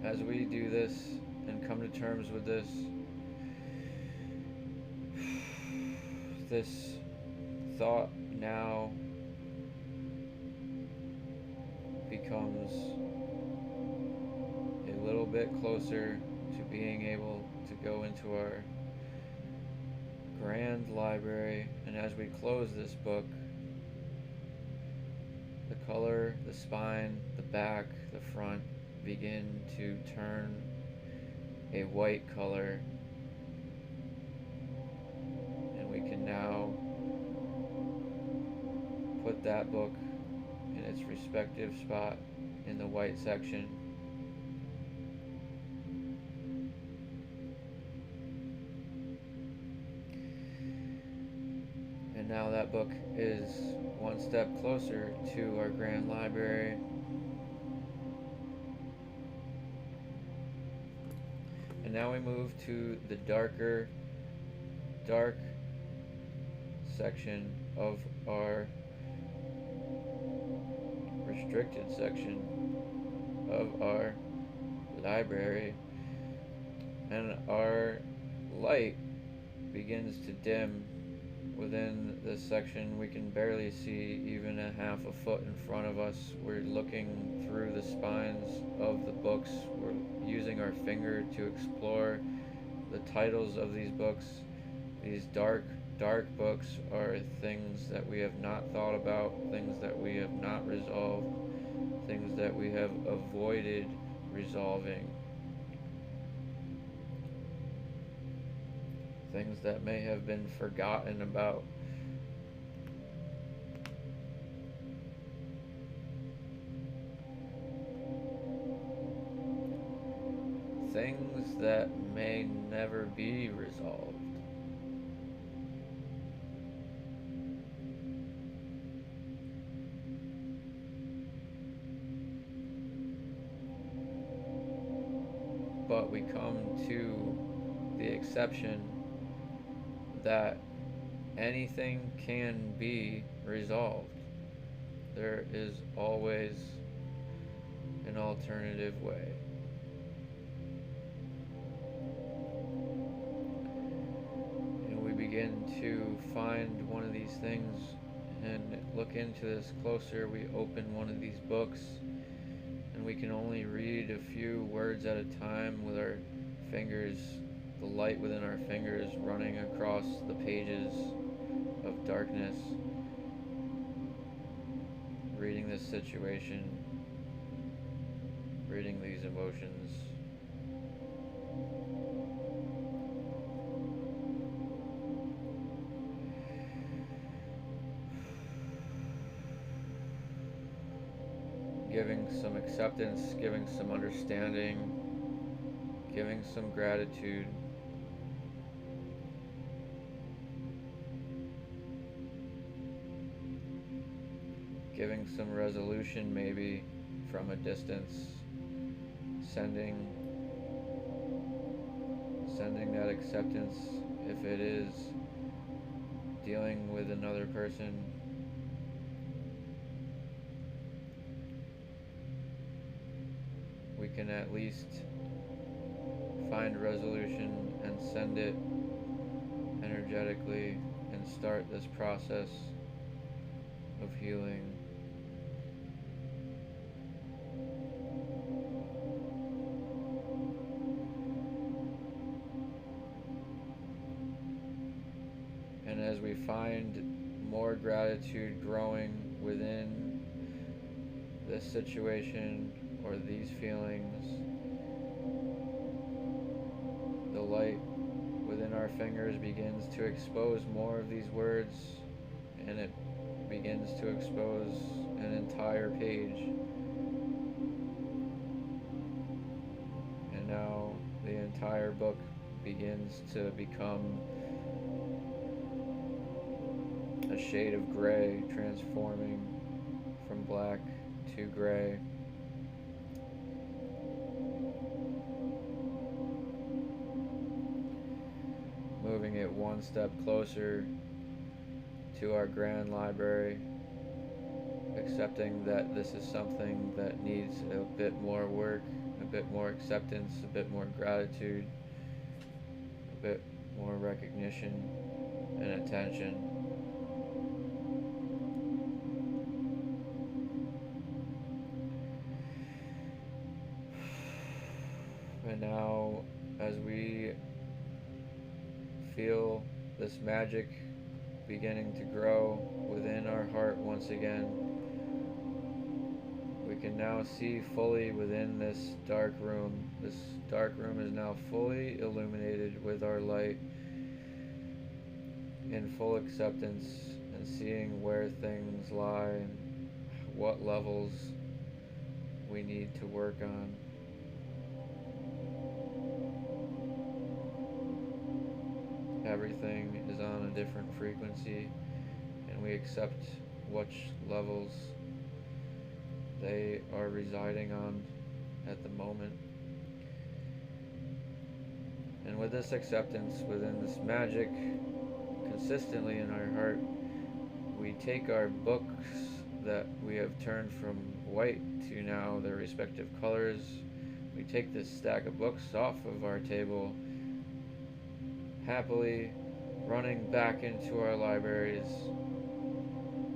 [SPEAKER 1] as we do this and come to terms with this, this thought now becomes a little bit closer to being able to go into our grand library. And as we close this book, the color, the spine, the back, the front begin to turn a white color, and we can now put that book in its respective spot in the white section. And now that book is one step closer to our grand library. And now we move to the dark section of our restricted section of our library, and our light begins to dim. Within this section, we can barely see even a half a foot in front of us. We're looking through the spines of the books. We're using our finger to explore the titles of these books. These dark books are things that we have not thought about, things that we have not resolved, things that we have avoided resolving, things that may have been forgotten about. Things that may never be resolved. But we come to the exception that anything can be resolved. There is always an alternative way. And we begin to find one of these things and look into this closer. We open one of these books, and we can only read a few words at a time with our fingers, the light within our fingers running across the pages of darkness, reading this situation, reading these emotions. Giving some acceptance, giving some understanding, giving some gratitude. Giving some resolution, maybe from a distance, sending that acceptance if it is dealing with another person. We can at least find resolution and send it energetically and start this process of healing. And as we find more gratitude growing within this situation or these feelings, the light within our fingers begins to expose more of these words, and it begins to expose an entire page. And now the entire book begins to become a shade of gray, transforming from black to gray. Moving it one step closer to our grand library, accepting that this is something that needs a bit more work, a bit more acceptance, a bit more gratitude, a bit more recognition and attention. And now, as we feel this magic beginning to grow within our heart once again, we can now see fully within this dark room. This dark room is now fully illuminated with our light, in full acceptance and seeing where things lie and what levels we need to work on. Everything is on a different frequency, and we accept which levels they are residing on at the moment. And with this acceptance, within this magic consistently in our heart, we take our books that we have turned from white to now their respective colors. We take this stack of books off of our table, happily running back into our libraries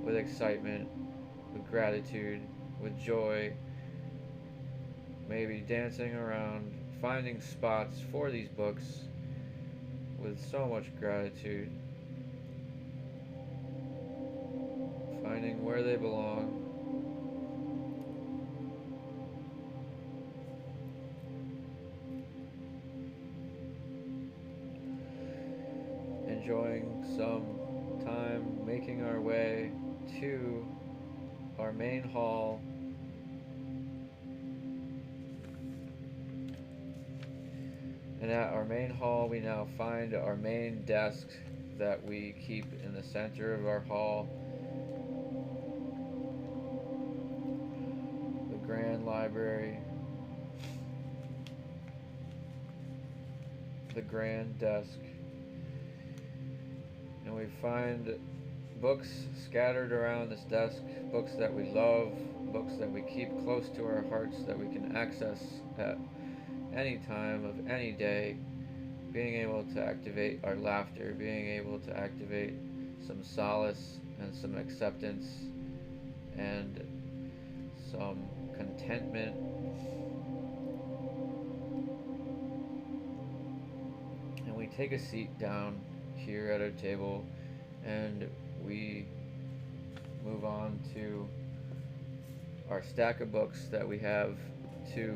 [SPEAKER 1] with excitement, with gratitude, with joy, maybe dancing around, finding spots for these books with so much gratitude, finding where they belong, enjoying some time making our way to our main hall. And at our main hall, we now find our main desk that we keep in the center of our hall. The grand library. The grand desk. And we find books scattered around this desk, books that we love, books that we keep close to our hearts that we can access at any time of any day, being able to activate our laughter, being able to activate some solace and some acceptance and some contentment. And we take a seat down here at our table and we move on to our stack of books that we have to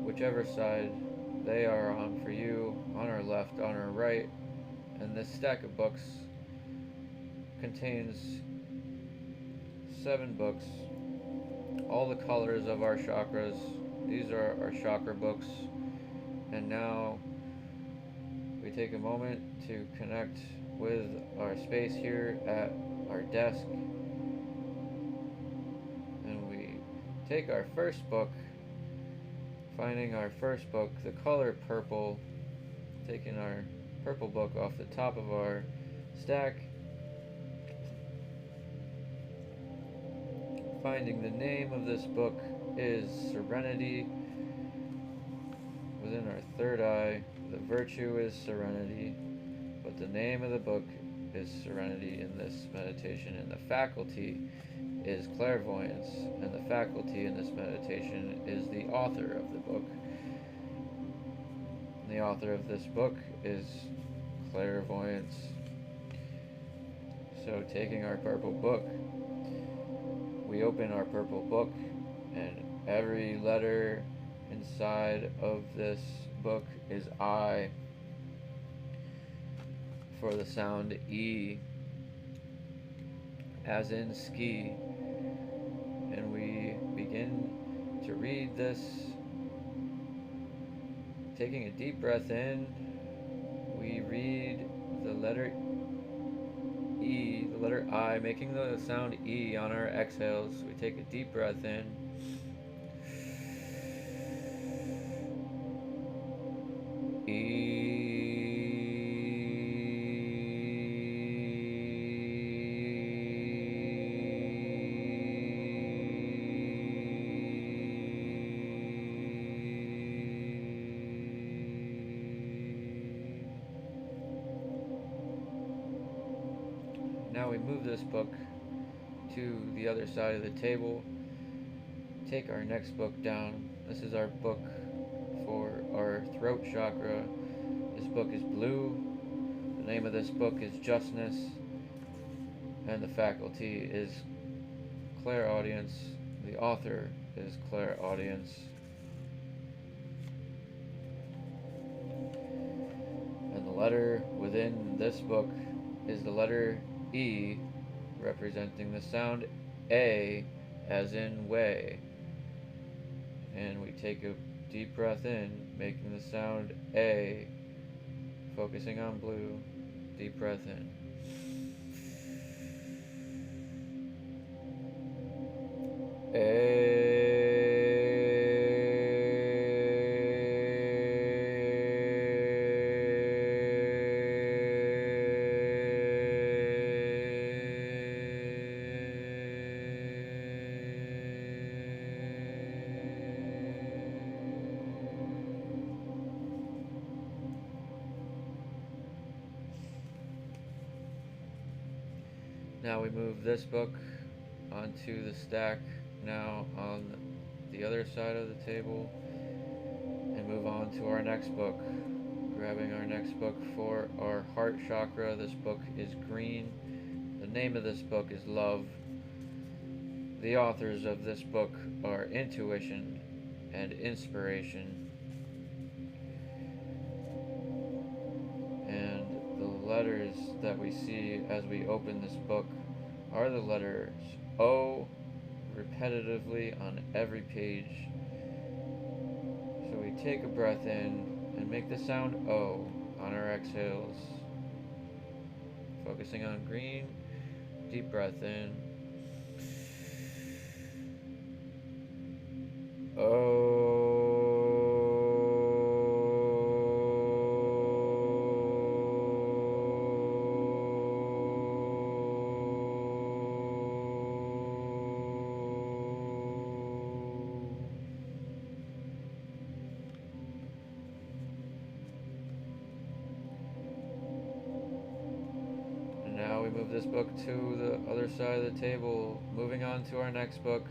[SPEAKER 1] whichever side they are on for you, on our left, on our right. And this stack of books contains 7 books, all the colors of our chakras. These are our chakra books. And now we take a moment to connect with our space here at our desk, and we take our first book, finding our first book, the color purple, taking our purple book off the top of our stack, finding the name of this book is Serenity. Within our third eye, the virtue is serenity, but the name of the book is Serenity in this meditation, and the faculty is clairvoyance, and the faculty in this meditation is the author of the book. And the author of this book is clairvoyance. So taking our purple book, we open our purple book, and every letter inside of this book is I, for the sound E, as in ski. And we begin to read this, taking a deep breath in. We read the letter E, the letter I, making the sound E on our exhales. We take a deep breath in. Now we move this book to the other side of the table, take our next book down. This is our book for our throat chakra. This book is blue. The name of this book is Justness, and the faculty is clairaudience. The author is clairaudience. And the letter within this book is the letter E, representing the sound A, as in way. And we take a deep breath in, making the sound A, focusing on blue. Deep breath in. A. Now we move this book onto the stack now on the other side of the table and move on to our next book. Grabbing our next book for our heart chakra. This book is green. The name of this book is Love. The authors of this book are Intuition and Inspiration. And the letters that we see as we open this book are the letters O repetitively on every page. So we take a breath in and make the sound O on our exhales. Focusing on green, deep breath in. O. Now we move this book to the other side of the table, moving on to our next book.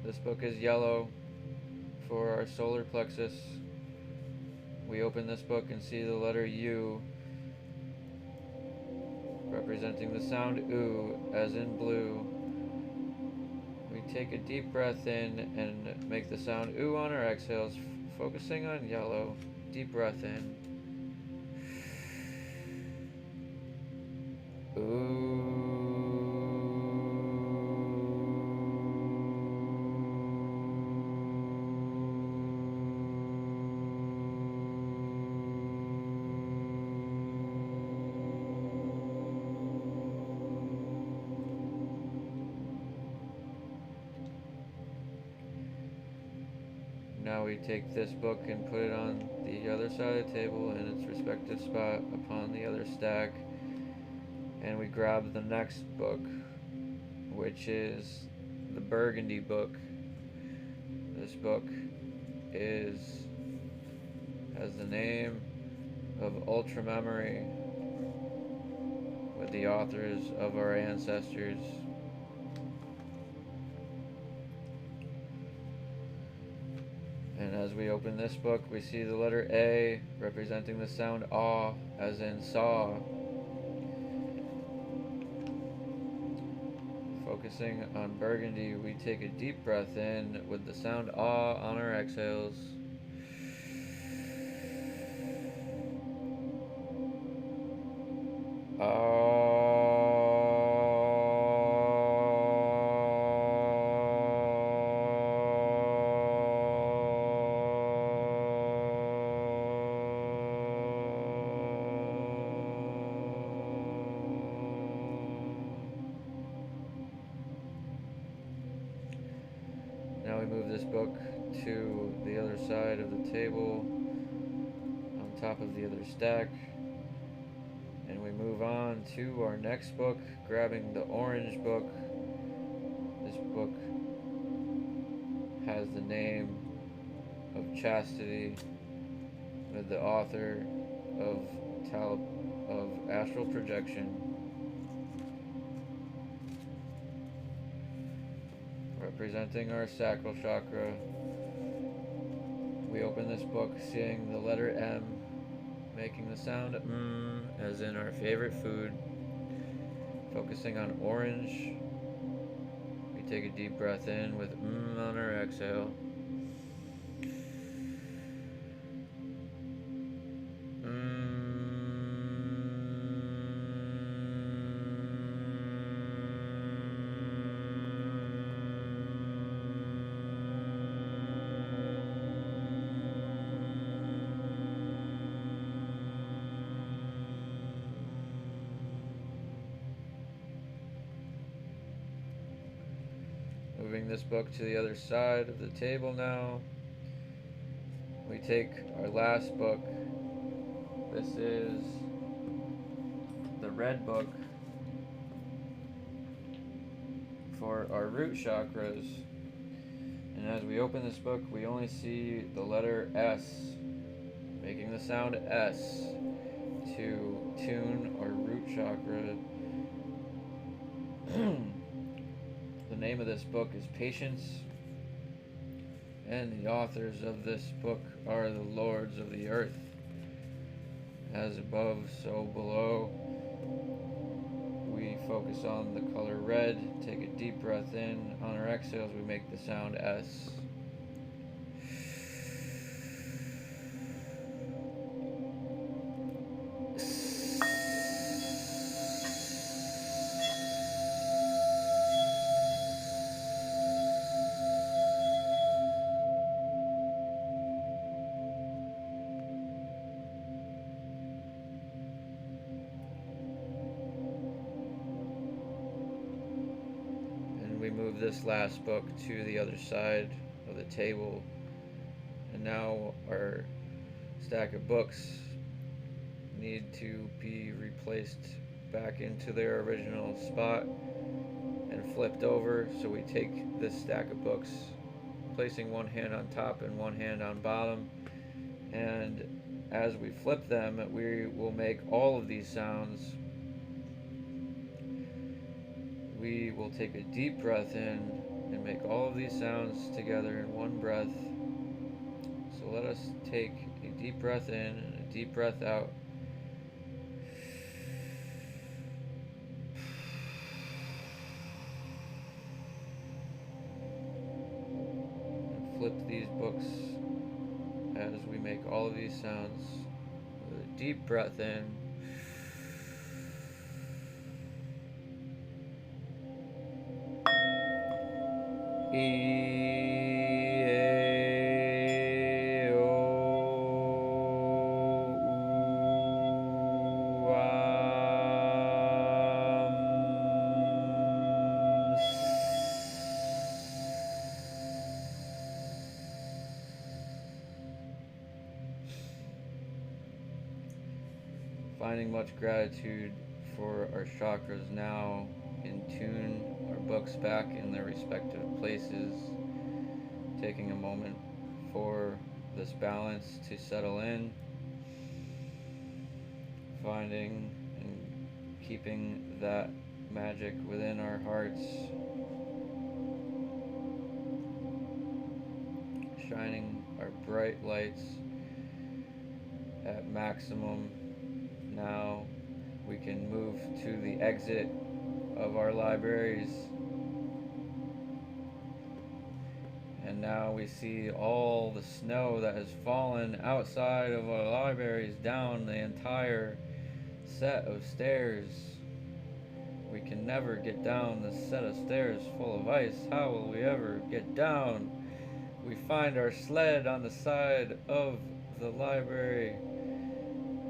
[SPEAKER 1] This book is yellow for our solar plexus. We open this book and see the letter U, representing the sound oo, as in blue. We take a deep breath in and make the sound oo on our exhales, focusing on yellow. Deep breath in. Now we take this book and put it on the other side of the table in its respective spot upon the other stack. And we grab the next book, which is the Burgundy book. This book has the name of Ultra Memory, with the authors of our ancestors. And as we open this book, we see the letter A, representing the sound aw, as in saw. Focusing on Burgundy, we take a deep breath in with the sound ah on our exhales. Now we move this book to the other side of the table, on top of the other stack, and we move on to our next book, grabbing the orange book. This book has the name of Chastity, with the author of Astral Projection. Representing our sacral chakra, we open this book seeing the letter M, making the sound as in our favorite food. Focusing on orange, we take a deep breath in with on our exhale. Moving this book to the other side of the table now. We take our last book. This is the red book for our root chakras. And as we open this book, we only see the letter S, making the sound S to tune our root chakra. The name of this book is Patience, and the authors of this book are the Lords of the Earth. As above, so below. We focus on the color red, take a deep breath in. On our exhales, we make the sound S. We move this last book to the other side of the table, and now our stack of books need to be replaced back into their original spot and flipped over. So we take this stack of books, placing one hand on top and one hand on bottom, and as we flip them, we will make all of these sounds. We will take a deep breath in and make all of these sounds together in one breath. So let us take a deep breath in and a deep breath out. And flip these books as we make all of these sounds with a deep breath in. Finding much gratitude for our chakras now in tune, our books back in their respective places, taking a moment for this balance to settle in, finding and keeping that magic within our hearts, shining our bright lights at maximum. Now we can move to the exit of our libraries, and now we see all the snow that has fallen outside of our libraries down the entire set of stairs. We can never get down this set of stairs full of ice. How will we ever get down? We find our sled on the side of the library,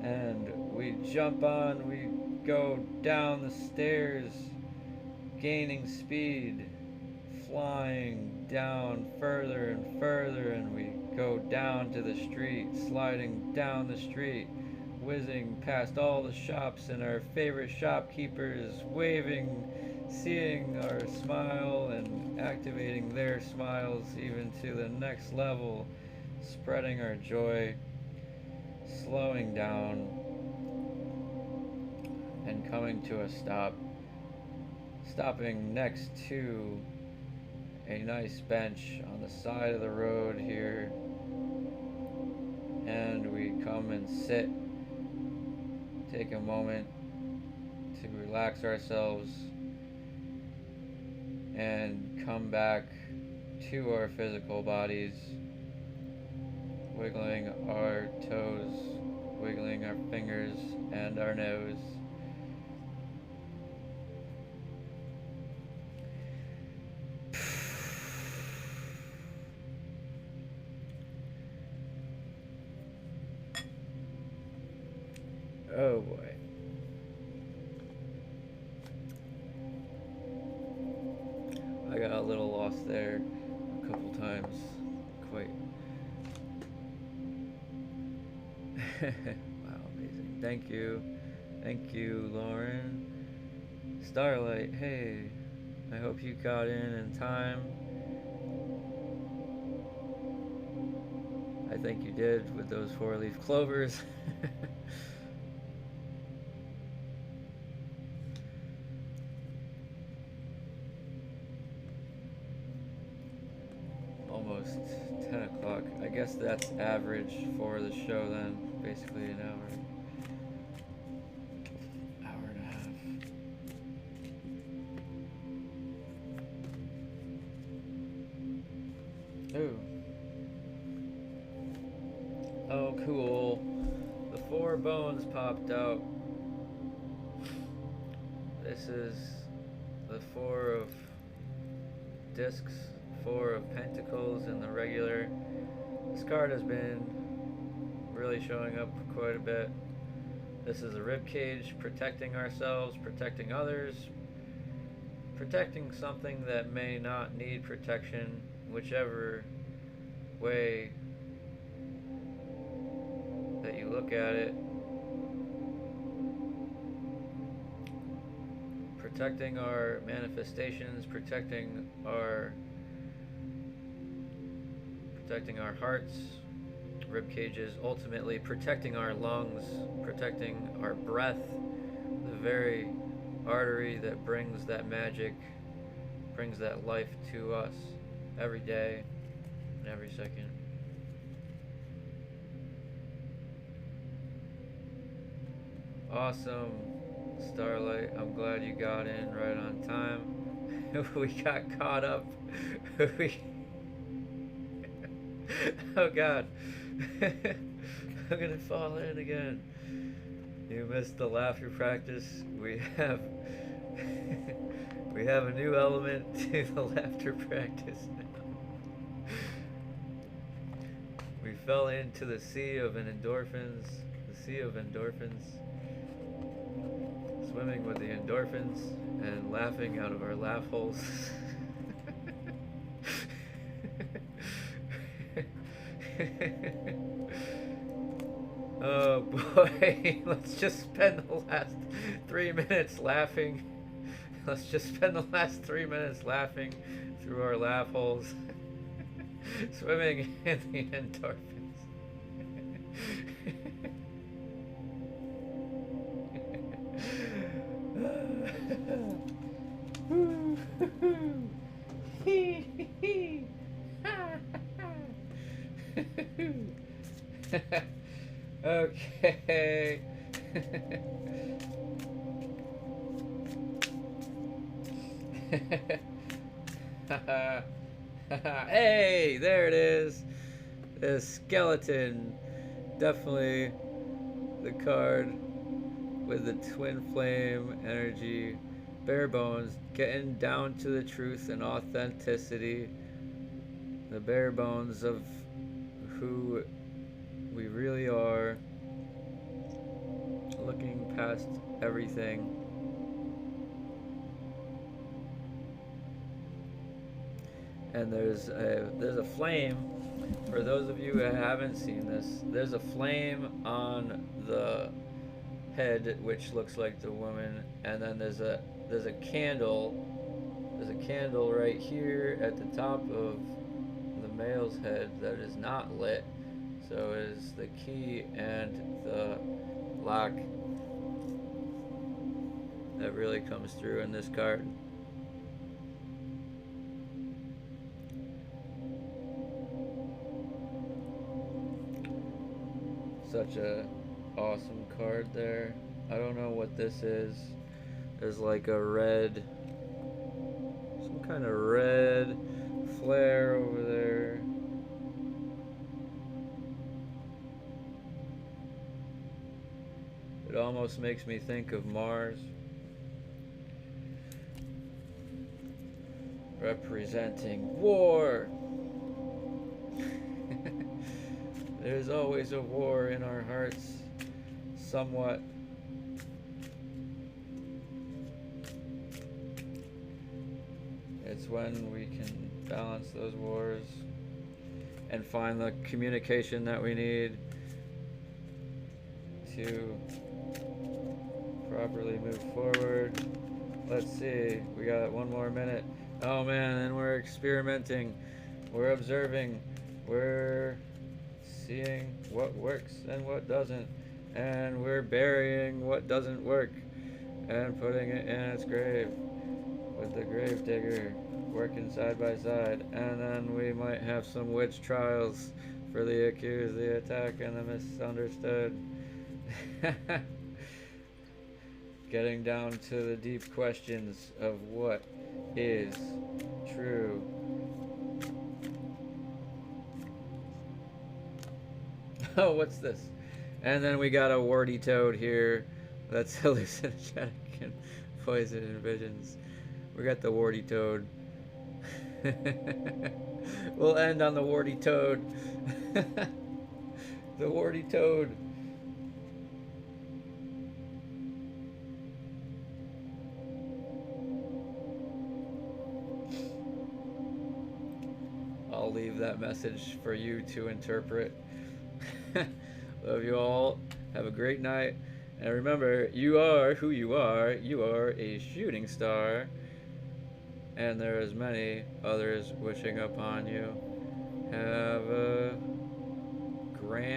[SPEAKER 1] and we jump on, we go down the stairs, gaining speed, flying down further and further, and we go down to the street, sliding down the street, whizzing past all the shops and our favorite shopkeepers, waving, seeing our smile and activating their smiles even to the next level, spreading our joy, slowing down and coming to a stop, stopping next to a nice bench on the side of the road here, and we come and sit, take a moment to relax ourselves and come back to our physical bodies, wiggling our toes, wiggling our fingers and our nose. Oh boy. I got a little lost there a couple times. Quite. Wow, amazing. Thank you. Thank you, Lauren. Starlight, hey. I hope you got in time. I think you did with those 4-leaf clovers. Almost 10 o'clock. I guess that's average for the show then. Basically an hour. Hour and a half. Ooh. Oh, cool. The 4 bones popped out. This is the 4 of discs, 4 of pentacles, and the regular. This card has been really showing up quite a bit. This is a rib cage, protecting ourselves, protecting others, protecting something that may not need protection, whichever way that you look at it. Protecting our manifestations, protecting our hearts, rib cages, ultimately protecting our lungs, protecting our breath, the very artery that brings that magic, brings that life to us every day and every second. Awesome, Starlight. I'm glad you got in right on time. We got caught up. Oh God. I'm gonna fall in again. You missed the laughter practice. We have a new element to the laughter practice now. We fell into the sea of endorphins. Swimming with the endorphins and laughing out of our laugh holes. Oh boy, let's just spend the last 3 minutes laughing. Let's just spend the last 3 minutes laughing through our laugh holes, swimming in the endorphins. Okay. Hey, there it is. The skeleton. Definitely the card with the twin flame energy. Bare bones. Getting down to the truth and authenticity. The bare bones of who we really are, looking past everything. And there's a flame. For those of you who haven't seen this, there's a flame on the head which looks like the woman, and then there's a candle. There's a candle right here at the top of the male's head that is not lit. So it is the key and the lock that really comes through in this card. Such a awesome card there. I don't know what this is. There's like a red, some kind of red flare over there. It almost makes me think of Mars, representing war. There's always a war in our hearts, somewhat. It's when we can balance those wars and find the communication that we need to properly move forward. Let's see, we got 1 more minute. Oh man, and we're experimenting, we're observing, we're seeing what works and what doesn't, and we're burying what doesn't work and putting it in its grave with the grave digger, working side by side. And then we might have some witch trials for the accused, the attack, and the misunderstood. Getting down to the deep questions of what is true. Oh, what's this? And then we got a warty toad here that's hallucinogenic and poison and visions. We got the warty toad. We'll end on the warty toad. The warty toad. I'll leave that message for you to interpret. Love you all. Have a great night. And remember, you are who you are. You are a shooting star. And there is many others wishing upon you. Have a grand